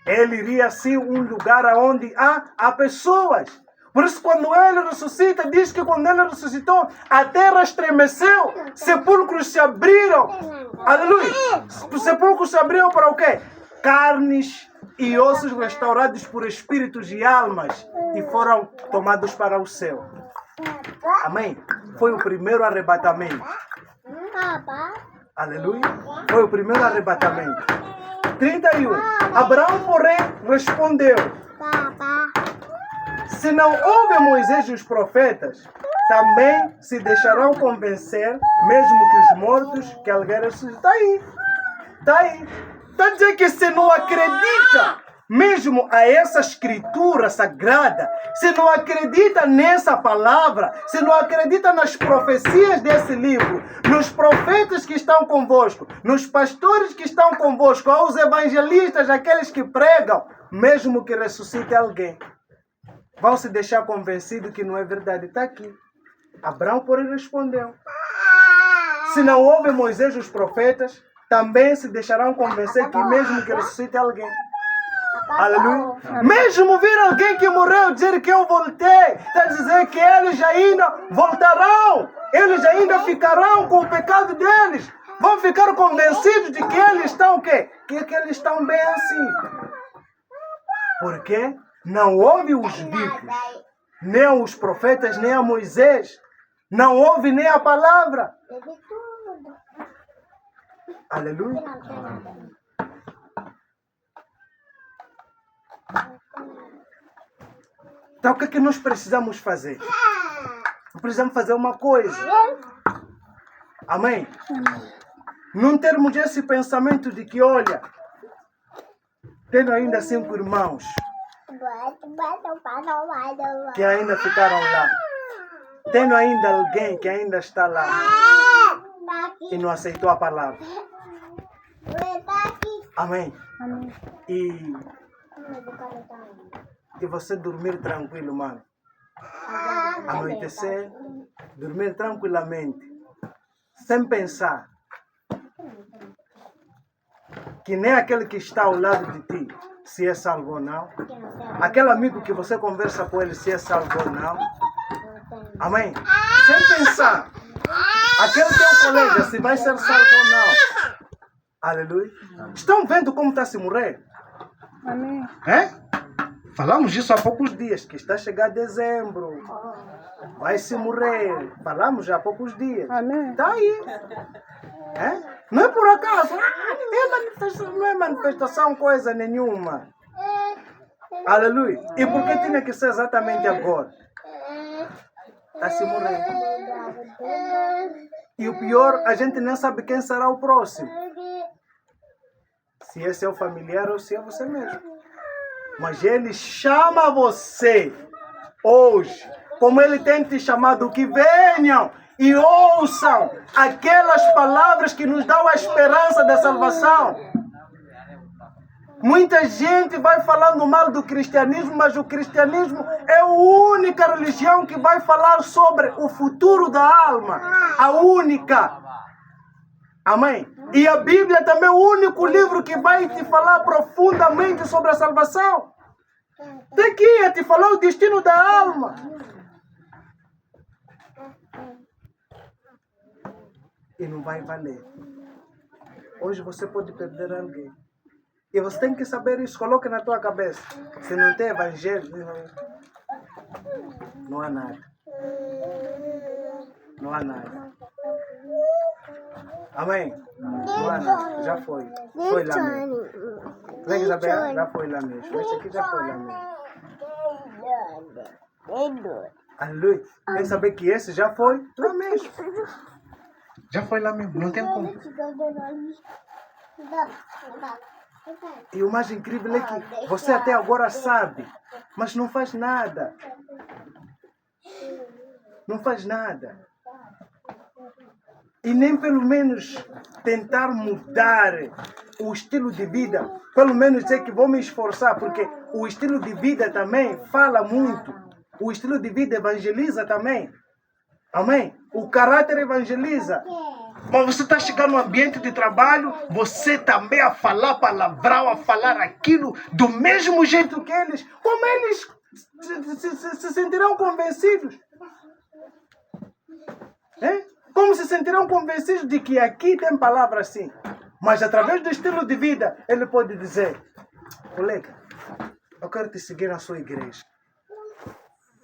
Ele iria sim um lugar onde há pessoas. Por isso, quando ele ressuscita, diz que quando ele ressuscitou, a terra estremeceu, sepulcros se abriram. Aleluia! Os sepulcros se abriram para o quê? Carnes e ossos restaurados por espíritos e almas e foram tomados para o céu. Amém? Foi o primeiro arrebatamento. Aleluia! Foi o primeiro arrebatamento. 31. Abraão, porém, respondeu: se não houve Moisés e os profetas, também se deixarão convencer, mesmo que os mortos, que alguém ressuscita. Está aí. Está aí. Está a dizer que se não acredita mesmo a essa escritura sagrada, se não acredita nessa palavra, se não acredita nas profecias desse livro, nos profetas que estão convosco, nos pastores que estão convosco, aos evangelistas, aqueles que pregam, mesmo que ressuscite alguém, vão se deixar convencidos que não é verdade. Está aqui. Abraão, porém, respondeu: se não houve Moisés e os profetas, também se deixarão convencer que mesmo que ressuscite alguém. Aleluia. Mesmo vir alguém que morreu dizer que eu voltei, está a dizer que eles ainda voltarão. Eles ainda ficarão com o pecado deles. Vão ficar convencidos de que eles estão o quê? Que eles estão bem assim. Por quê? Não houve os vivos, nem os profetas, nem a Moisés. Não houve nem a palavra. Aleluia. Então o que é que nós precisamos fazer? Precisamos fazer uma coisa. Amém? Não termos esse pensamento de que, olha, tendo ainda 5 irmãos que ainda ficaram lá, tendo ainda alguém que ainda está lá e não aceitou a palavra. Amém? Amém. E você dormir tranquilo, mano. Anoitecer, dormir tranquilamente, sem pensar que nem aquele que está ao lado de ti, se é salvo ou não. Aquele amigo que você conversa com ele, se é salvo ou não. Amém? Sem pensar. Aquele teu colega, se vai ser salvo ou não. Aleluia. Estão vendo como está a se morrer? Amém. É? Falamos disso há poucos dias, que está a chegar dezembro. Vai se morrer. Falamos já há poucos dias. Amém. Está aí. É? Não é por acaso. É manifestação, não é manifestação coisa nenhuma. Aleluia. E por que tinha que ser exatamente agora? Está se morrendo. E o pior, a gente nem sabe quem será o próximo. Se esse é o familiar ou se é você mesmo. Mas ele chama você hoje, como ele tem te chamado, que venham e ouçam aquelas palavras que nos dão a esperança da salvação. Muita gente vai falando mal do cristianismo, mas o cristianismo é a única religião que vai falar sobre o futuro da alma. A única. Amém? E a Bíblia também é o único livro que vai te falar profundamente sobre a salvação. Tem que ir te falar o destino da alma. E não vai valer. Hoje você pode perder alguém. E você tem que saber isso, coloque na tua cabeça. Se não tem evangelho, não há nada. Não há nada. Amém? Não há nada. Já foi. Foi lá mesmo. Vem, Isabel, já foi lá mesmo. Esse aqui já foi lá mesmo. Aleluia. Tem que saber que esse já foi lá mesmo. Já foi lá mesmo, não tem como. E o mais incrível é que você até agora sabe, mas não faz nada. Não faz nada. E nem pelo menos tentar mudar o estilo de vida. Pelo menos dizer que vou me esforçar, porque o estilo de vida também fala muito. O estilo de vida evangeliza também. Amém? O caráter evangeliza. Mas você está chegando no ambiente de trabalho, você também a falar palavrão, a falar aquilo do mesmo jeito que eles. Como eles se sentirão convencidos? Como se sentirão convencidos de que aqui tem palavra assim? Mas através do estilo de vida, ele pode dizer: colega, eu quero te seguir na sua igreja.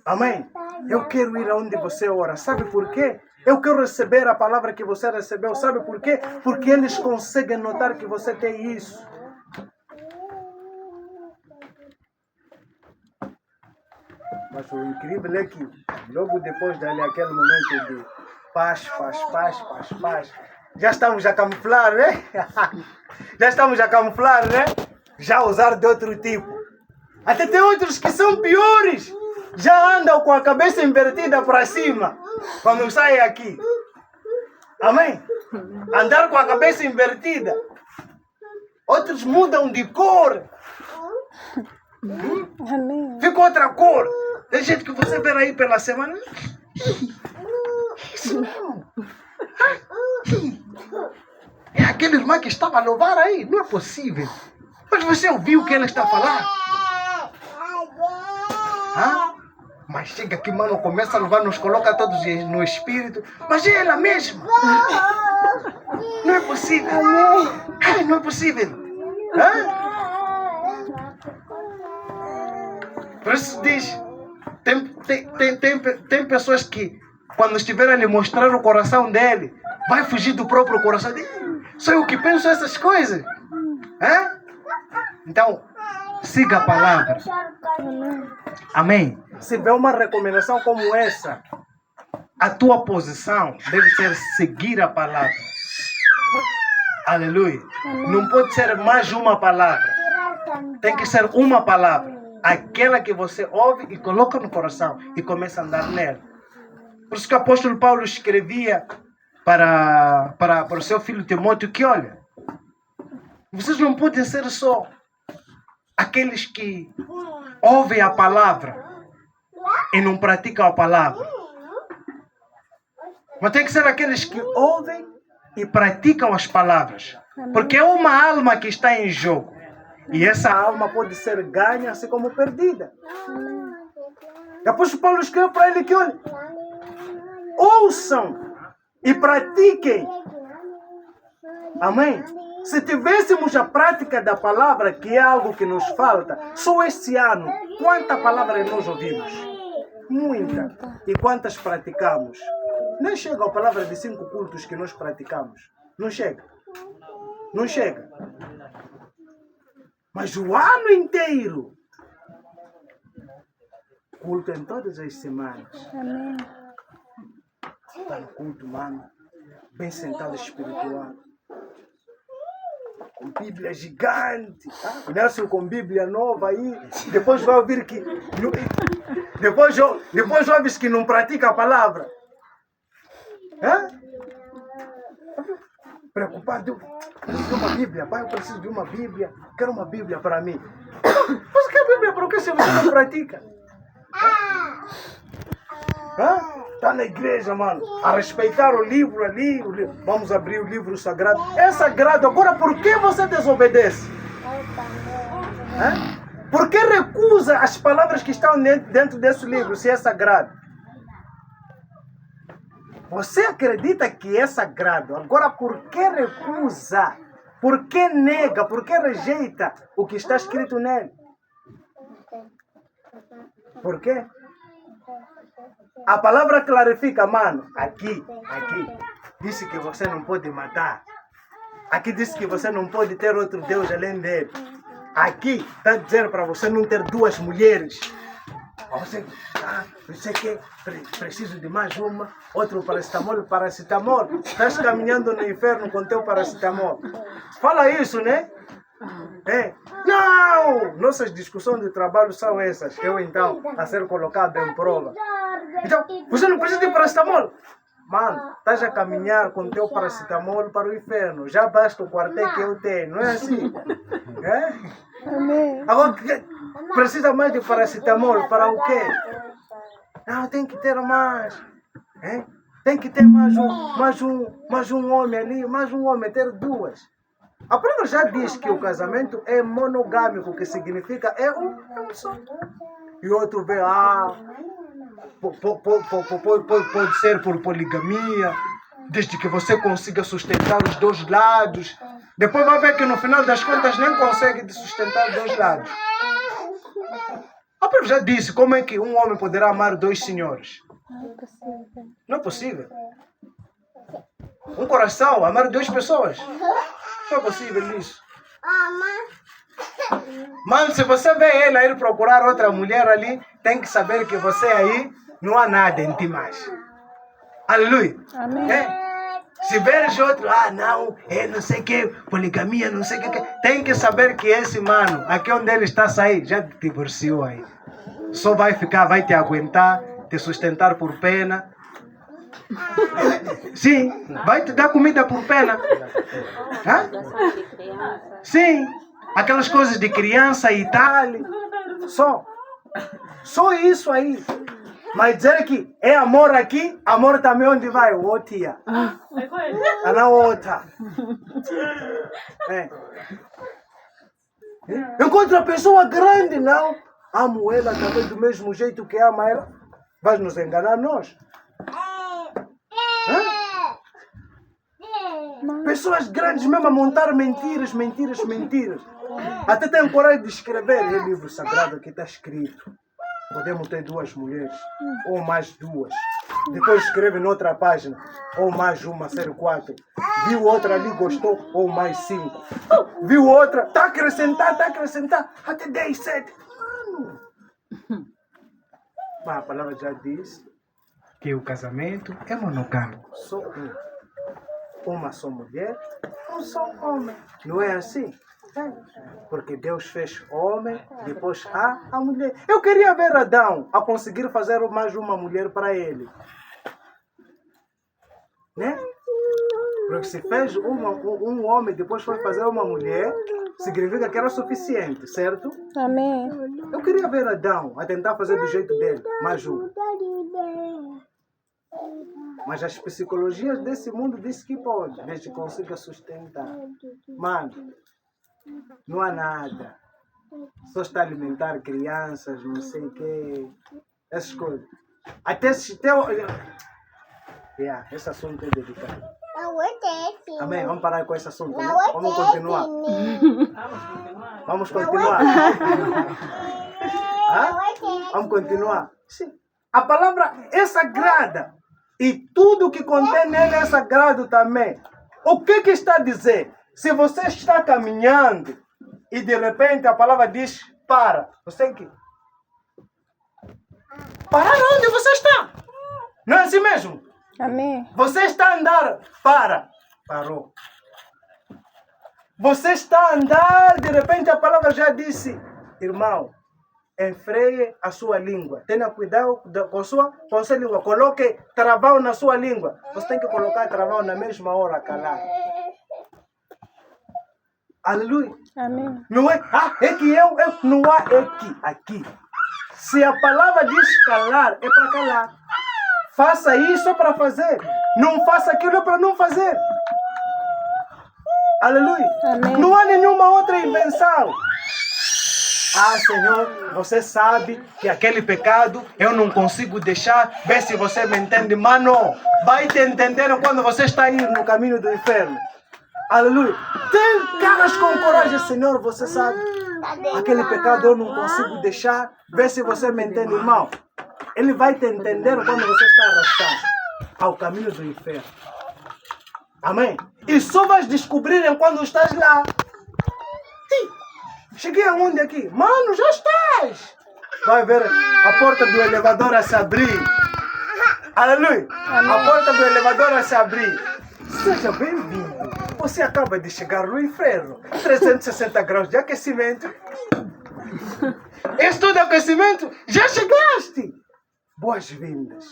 Amém? Eu quero ir aonde você ora. Sabe por quê? Eu quero receber a palavra que você recebeu. Sabe por quê? Porque eles conseguem notar que você tem isso. Mas o incrível é que logo depois dali, aquele momento de paz, já estamos a camuflar, né? Já estamos a camuflar, né? Já usar de outro tipo. Até tem outros que são piores. Já andam com a cabeça invertida para cima quando saem aqui. Amém? Andar com a cabeça invertida. Outros mudam de cor. Fica outra cor. Tem gente que você vê aí pela semana. Isso não. É aquele irmão que estava a louvar aí. Não é possível. Mas você ouviu o que ela está falando? Mas chega aqui, mano, começa a louvar, nos coloca todos no espírito. Mas é ela mesma. Não é possível. Não é possível. Por isso diz, tem pessoas que, quando estiverem a lhe mostrar o coração dele, vai fugir do próprio coração dele. Sou eu que penso essas coisas. Então, siga a palavra. Amém. Se vê uma recomendação como essa, a tua posição deve ser seguir a palavra. Aleluia. Não pode ser mais uma palavra. Tem que ser uma palavra. Aquela que você ouve e coloca no coração e começa a andar nela. Por isso que o apóstolo Paulo escrevia para o seu filho Timóteo que, olha, vocês não podem ser só aqueles que ouvem a palavra e não praticam a palavra. Mas tem que ser aqueles que ouvem e praticam as palavras. Porque é uma alma que está em jogo. E essa alma pode ser ganha assim como perdida. E o apóstolo Paulo escreveu para ele que, olha, ouçam e pratiquem. Amém? Se tivéssemos a prática da palavra, que é algo que nos falta, só este ano, quanta palavra nós ouvimos? Muita. E quantas praticamos? Nem chega a palavra de 5 cultos que nós praticamos. Não chega. Não chega. Mas o ano inteiro, culto em todas as semanas. Amém. Está no culto, mano. Bem sentado espiritual. Com Bíblia gigante. Tá? Nelson com Bíblia nova aí. Depois vai ouvir que... Depois ouves que não pratica a palavra. Hã? Preocupado. Preciso de uma Bíblia. Pai, eu preciso de uma Bíblia. Quero uma Bíblia para mim. Você quer Bíblia para o que se você não pratica? Está na igreja, mano, a respeitar o livro ali. Vamos abrir o livro sagrado. É sagrado. Agora, por que você desobedece? Por que recusa as palavras que estão dentro desse livro, se é sagrado? Você acredita que é sagrado. Agora, por que recusa? Por que nega? Por que rejeita o que está escrito nele? Por quê? A palavra clarifica, mano. Aqui. Disse que você não pode matar. Aqui disse que você não pode ter outro Deus além dele. Aqui está dizendo para você não ter duas mulheres. Você quer? Preciso de mais uma. Outro paracetamol. Estás caminhando no inferno com teu paracetamol. Fala isso, né? Não! Nossas discussões de trabalho são essas. Eu, então, a ser colocado em prova. Então, você não precisa de paracetamol? Mano, estás a caminhar com teu paracetamol para o inferno. Já basta o quartel que eu tenho, não é assim? Amém. Agora, precisa mais de paracetamol para o quê? Não, tem que ter mais. Tem que ter mais um homem ali, mais um homem, ter duas. A palavra já diz que o casamento é monogâmico, que significa é um só. E outro vê, pode ser por poligamia, desde que você consiga sustentar os dois lados. Depois vai ver que no final das contas nem consegue sustentar os dois lados. A palavra já disse, como é que um homem poderá amar dois senhores? Não é possível. Um coração, amar duas pessoas. Não é possível isso. Mas se você vê ele ir procurar outra mulher ali, tem que saber que você aí não há nada em ti mais. Aleluia. Amém. Se veres outro, não sei o que, poligamia, não sei o que. Tem que saber que esse mano, aqui onde ele está a sair, já te divorciou aí. Só vai te aguentar, te sustentar por pena. Sim, vai te dar comida por pena. Sim, aquelas coisas de criança e tal. Só isso aí. Mas dizer que é amor aqui, amor também onde vai? Outra. A na outra. Encontra a pessoa grande, não. Amo ela também do mesmo jeito que ama ela. Vai nos enganar nós. Pessoas grandes mesmo a montar mentiras. Até tem coragem de escrever. É livro sagrado que está escrito. Podemos ter duas mulheres, ou mais duas. Depois escreve noutra página, ou mais uma, ser 4. Viu outra ali, gostou, ou mais 5. Viu outra, está a acrescentar, até 10, 7. Mano. Mas a palavra já diz que o casamento é monogâmico. Só um. Uma só mulher, um só homem. Não é assim? Porque Deus fez homem, depois a mulher. Eu queria ver Adão a conseguir fazer mais uma mulher para ele. Né? Porque se fez um homem, depois foi fazer uma mulher, significa que era suficiente, certo? Amém. Eu queria ver Adão a tentar fazer do jeito dele, mais um. Mas as psicologias desse mundo dizem que pode, desde que consiga sustentar. Mano, não há nada. Só está a alimentar crianças, não sei o quê. Essas coisas. Até se tem... esse assunto é delicado. Amém? Vamos parar com esse assunto, né? Vamos continuar. Vamos continuar. Vamos continuar. Sim. A palavra é sagrada. E tudo que contém nele é sagrado também. O que está a dizer? Se você está caminhando e de repente a palavra diz para. Você tem que parar onde você está. Não é assim mesmo? Amém. Você está a andar, parou. Você está a andar, de repente a palavra já disse, irmão, enfreie a sua língua. Tenha cuidado com a sua língua. Coloque travão na sua língua. Você tem que colocar travão na mesma hora, calar. Aleluia. Amém. Não é, é que eu, não há é que, aqui. Se a palavra diz calar, é para calar. Faça isso para fazer. Não faça aquilo é para não fazer. Aleluia. Amém. Não há nenhuma outra invenção. Senhor, você sabe que aquele pecado eu não consigo deixar. Vê se você me entende. Mano, vai te entender quando você está indo no caminho do inferno. Aleluia. Tem caras com coragem, Senhor, você sabe. Aquele pecado eu não consigo deixar. Vê se você me entende, irmão. Ele vai te entender quando você está arrastado ao caminho do inferno. Amém? E só vais descobrir quando estás lá. Cheguei aonde aqui? Mano, já estás! Vai ver a porta do elevador a se abrir. Aleluia! A porta do elevador a se abrir. Seja bem-vindo. Você acaba de chegar no inferno. 360 graus de aquecimento. Estudo de aquecimento. Já chegaste! Boas-vindas.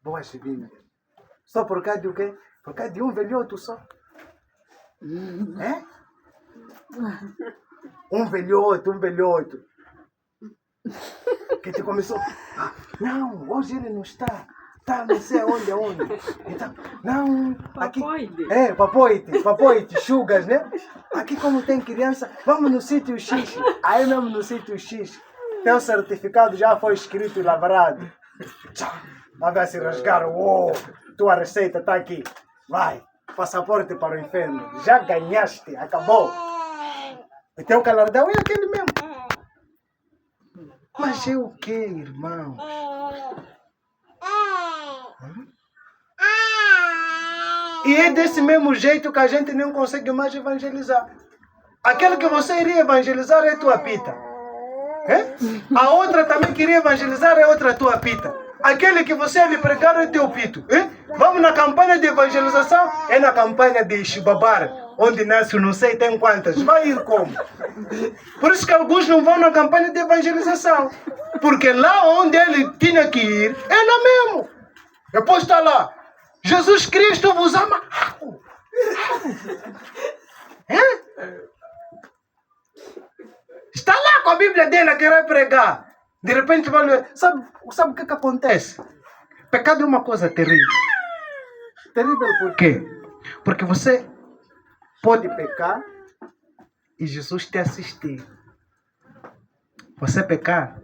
Boas-vindas. Só por causa de o quê? Por causa de um velhoto só. É? Um velhoto. Que te começou. Não, hoje ele não está. Tá, não sei aonde. Então, não, aqui. Papoite, chugas, né? Aqui como tem criança, vamos no sítio X. Aí mesmo no sítio X, teu certificado já foi escrito e lavrado. Vai se rasgar, tua receita está aqui. Vai. Passaporte para o inferno. Já ganhaste. Acabou. E teu galardão é aquele mesmo. Mas é o que, irmão? E é desse mesmo jeito que a gente não consegue mais evangelizar. Aquele que você iria evangelizar é tua pita. É? A outra também queria evangelizar é outra tua pita. Aquele que você lhe pregar é teu pito. É? Vamos na campanha de evangelização, é na campanha de Chibabar, onde nasce não sei tem quantas. Vai ir como? Por isso que alguns não vão na campanha de evangelização. Porque lá onde ele tinha que ir, é lá mesmo. Depois está lá. Jesus Cristo vos ama. É? Está lá com a Bíblia dele a querer pregar. De repente vai ler. Sabe o que acontece? Pecado é uma coisa terrível. Terrível por quê? Porque você pode pecar e Jesus te assistir. Você pecar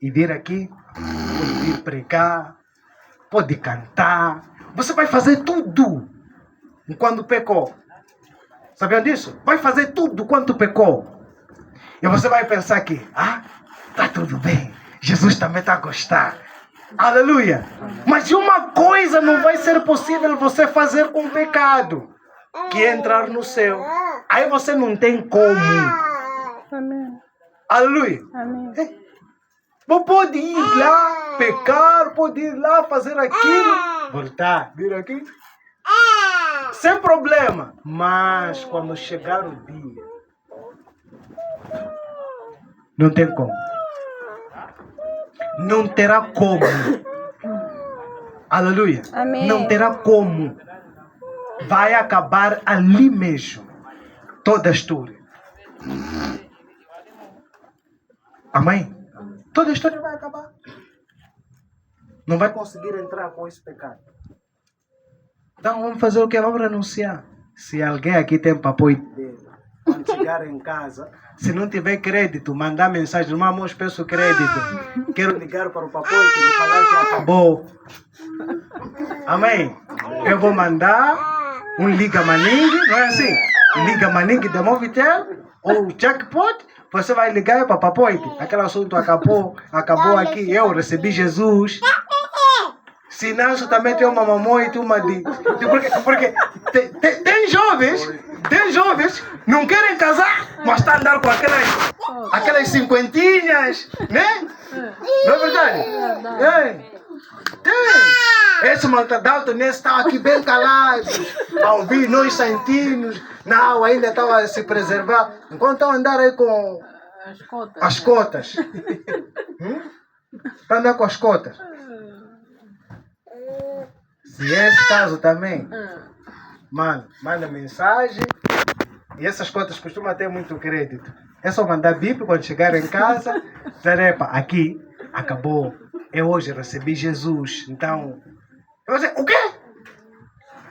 e vir aqui, pode vir pregar, pode cantar. Você vai fazer tudo quando pecou. Sabiam disso? Vai fazer tudo quando pecou. E você vai pensar que, tá tudo bem. Jesus também está a gostar. Aleluia. Mas uma coisa não vai ser possível você fazer com o pecado, que é entrar no céu. Aí você não tem como. Amém. Aleluia. Amém. Pode ir lá pecar, pode ir lá fazer aquilo, voltar, vir aqui, sem problema. Mas quando chegar o dia, não tem como. Não terá como. Aleluia. Amém. Não terá como. Vai acabar ali mesmo. Toda a história. Amém? Toda a história vai acabar. Não vai conseguir entrar com esse pecado. Então vamos fazer o que? Vamos renunciar. Se alguém aqui tem papoite dele, quando chegar em casa, se não tiver crédito, mandar mensagem, irmão, peço crédito. Quero ligar para o papoite e falar que acabou. Amém? Eu vou mandar um Liga Maning, não é assim? Liga Maning de Movitel ou Jackpot. Você vai ligar para o papoite. Aquele assunto acabou aqui. Eu recebi Jesus. Se não, também tem uma mamãe e uma de... Porque tem jovens Tem jovens não querem casar, mas está a andar com aquelas cinquentinhas, né? Não é verdade? Tem. Esse daltonense estava aqui bem calado, a ouvir nós santinhos. Não, ainda estava a se preservar. Enquanto estão a andar aí com as cotas. Está a andar com as cotas. Se é esse caso também, mano, manda mensagem. E essas cotas costumam ter muito crédito. É só mandar bip quando chegar em casa. Dizer, epa, aqui, acabou. Eu hoje recebi Jesus. Então, eu vou dizer, o quê?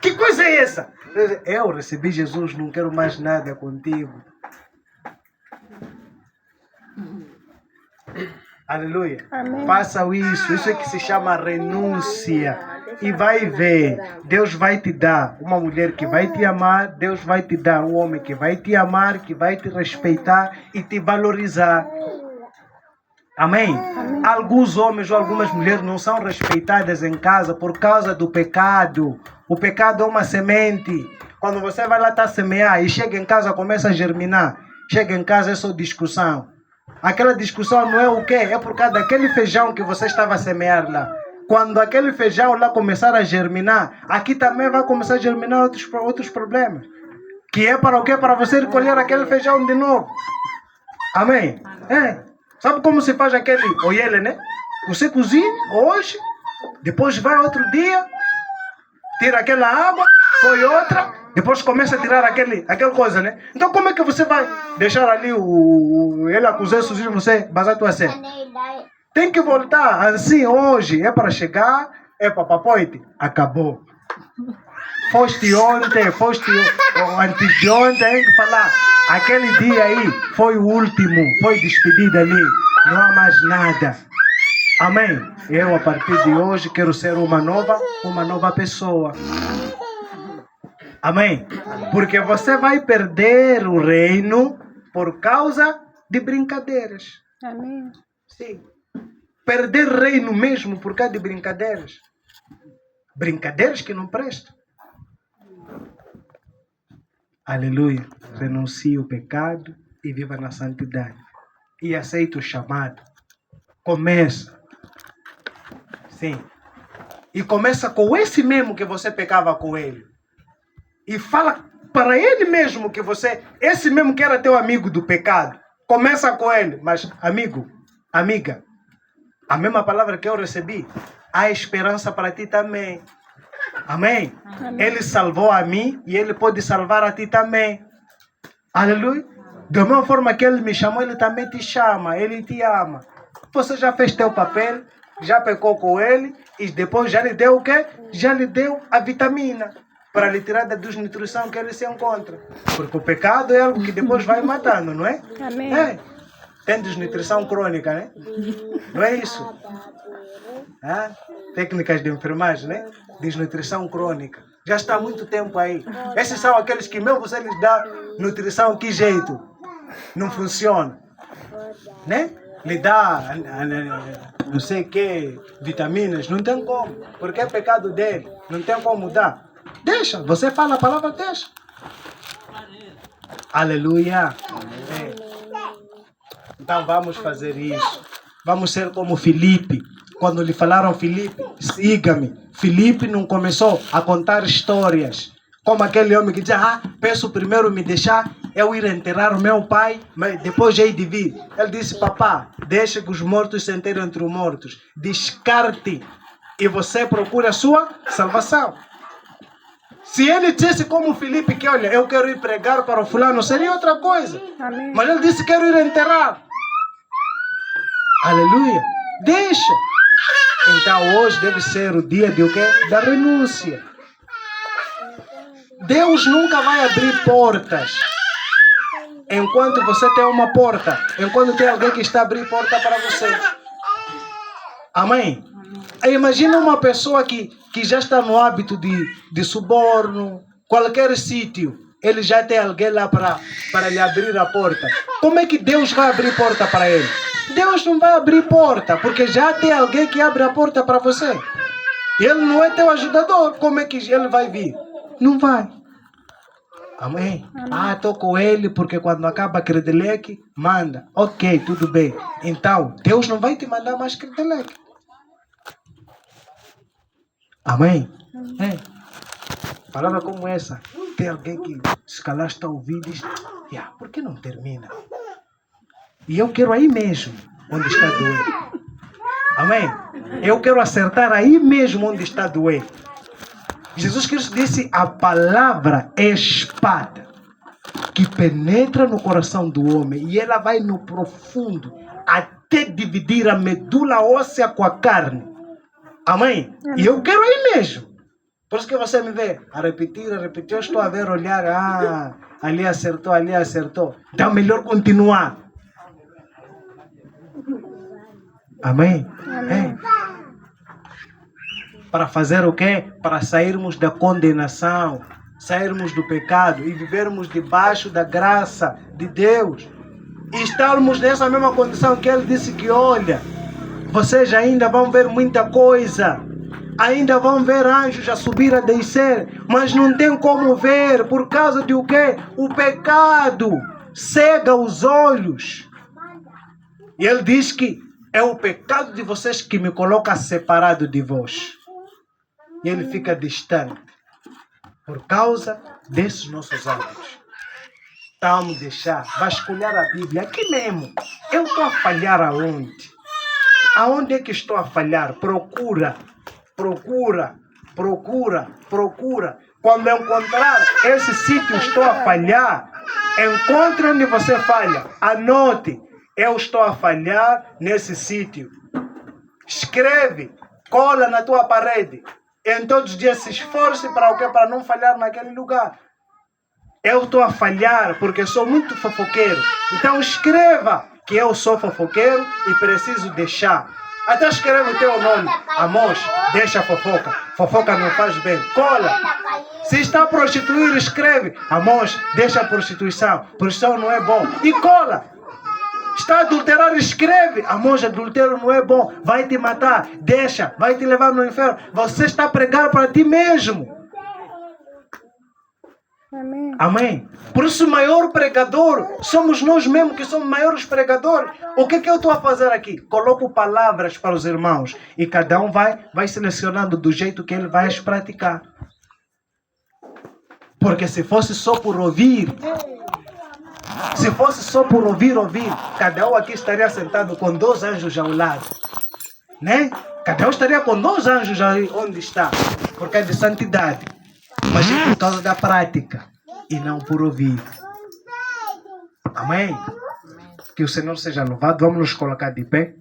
Que coisa é essa? Eu recebi Jesus, não quero mais nada contigo. Aleluia. Amém. Faça isso é que se chama renúncia. E vai ver, Deus vai te dar uma mulher que vai te amar, Deus vai te dar um homem que vai te amar, que vai te respeitar e te valorizar. Amém? Alguns homens ou algumas mulheres não são respeitadas em casa por causa do pecado. O pecado é uma semente. Quando você vai lá a semear e chega em casa começa a germinar, chega em casa é só discussão. Aquela discussão não é o quê? É por causa daquele feijão que você estava a semear lá. Quando aquele feijão lá começar a germinar, aqui também vai começar a germinar outros problemas. Que é para o quê? Para você recolher aquele feijão de novo. Amém? Sabe como se faz aquele oiele, né? Você cozinha hoje, depois vai outro dia, tira aquela água, põe outra, depois começa a tirar aquela coisa, né? Então como é que você vai deixar ali ele a cozer sozinho, você basar tua cena? Tem que voltar assim hoje. É para chegar, é para papoite. Acabou. Foste ontem, foste antes de ontem, tem que falar. Aquele dia aí foi o último, foi despedida ali. Não há mais nada. Amém? Eu a partir de hoje quero ser uma nova pessoa. Amém? Porque você vai perder o reino por causa de brincadeiras. Amém. Sim. Perder reino mesmo por causa de brincadeiras. Brincadeiras que não prestam. Aleluia. Renuncie o pecado e viva na santidade. E aceite o chamado. Começa. Sim. E começa com esse mesmo que você pecava com ele. E fala para ele mesmo que você, esse mesmo que era teu amigo do pecado. Começa com ele. Mas amigo, amiga, a mesma palavra que eu recebi, há esperança para ti também. Amém? Amém? Ele salvou a mim e ele pode salvar a ti também. Aleluia. Da mesma forma que ele me chamou, ele também te chama, ele te ama. Você já fez teu papel, já pecou com ele e depois já lhe deu o quê? Já lhe deu a vitamina para lhe tirar da desnutrição que ele se encontra. Porque o pecado é algo que depois vai matando, não é? Amém. Tem desnutrição crônica, né? Não é isso? Técnicas de enfermagem, né? Desnutrição crônica. Já está há muito tempo aí. Esses são aqueles que mesmo você lhes dá nutrição, que jeito? Não funciona. Né? Lhe dá não sei que vitaminas, não tem como. Porque é pecado dele. Não tem como dar. Deixa, você fala a palavra, deixa. Aleluia. Então vamos fazer isso. Vamos ser como Filipe. Quando lhe falaram, Filipe, siga-me. Filipe não começou a contar histórias. Como aquele homem que dizia, peço primeiro me deixar eu ir enterrar o meu pai, mas depois hei de vir. Ele disse, papá, deixa que os mortos se enterrem entre os mortos. Descarte e você procura a sua salvação. Se ele dissesse como Filipe, que olha, eu quero ir pregar para o fulano, seria outra coisa. Amém. Mas ele disse, quero ir enterrar. Aleluia. Deixa. Então hoje deve ser o dia de o quê? Da renúncia. Deus nunca vai abrir portas enquanto você tem uma porta. Enquanto tem alguém que está a abrir porta para você. Amém? Imagina uma pessoa que já está no hábito de suborno, qualquer sítio. Ele já tem alguém lá para lhe abrir a porta. Como é que Deus vai abrir porta para ele? Deus não vai abrir porta, porque já tem alguém que abre a porta para você. Ele não é teu ajudador. Como é que ele vai vir? Não vai. Amém? Ah, estou com ele porque quando acaba Credeleque, manda. Ok, tudo bem. Então, Deus não vai te mandar mais Credeleque. Amém? É. Palavra como essa. Tem alguém que se calhar está a ouvir e diz, por que não termina? E eu quero aí mesmo, onde está doendo. Amém? Eu quero acertar aí mesmo onde está doendo. Jesus Cristo disse, a palavra é espada que penetra no coração do homem e ela vai no profundo até dividir a medula óssea com a carne. Amém? E eu quero aí mesmo. Por isso que você me vê a repetir, eu estou a ver, olhar, ali acertou. Então melhor continuar. Amém? É. Para fazer o quê? Para sairmos da condenação, sairmos do pecado e vivermos debaixo da graça de Deus. E estarmos nessa mesma condição que Ele disse que, olha, vocês ainda vão ver muita coisa. Ainda vão ver anjos a subir, a descer, mas não tem como ver, por causa de o quê? O pecado cega os olhos. E Ele diz que é o pecado de vocês que me coloca separado de vós. E Ele fica distante, por causa desses nossos hábitos. Então, vamos deixar, vasculhar a Bíblia, aqui mesmo. Eu estou a falhar aonde? Aonde é que estou a falhar? Procura. Quando encontrar esse sítio estou a falhar, encontre onde você falha. Anote, eu estou a falhar nesse sítio. Escreve, cola na tua parede. Em todos os dias se esforce para o quê? Para não falhar naquele lugar. Eu estou a falhar porque sou muito fofoqueiro. Então escreva que eu sou fofoqueiro e preciso deixar. Até escreve o teu nome. Amós, deixa a fofoca. Fofoca não faz bem. Cola. Se está a prostituir, escreve. Amós, deixa a prostituição. Prostituição não é bom. E cola. Está a adulterar, escreve. Amós, adultério não é bom. Vai te matar. Deixa. Vai te levar no inferno. Você está a pregar para ti mesmo. Amém. Amém. Por isso o maior pregador somos nós mesmos que somos maiores pregadores. O que eu estou a fazer aqui? Coloco palavras para os irmãos e cada um vai selecionando do jeito que ele vai as praticar. Porque se fosse só por ouvir, cada um aqui estaria sentado com 2 anjos ao lado, né? Cada um estaria com 2 anjos aí onde está, porque é de santidade. Mas é por causa da prática e não por ouvir. Amém? Que o Senhor seja louvado. Vamos nos colocar de pé.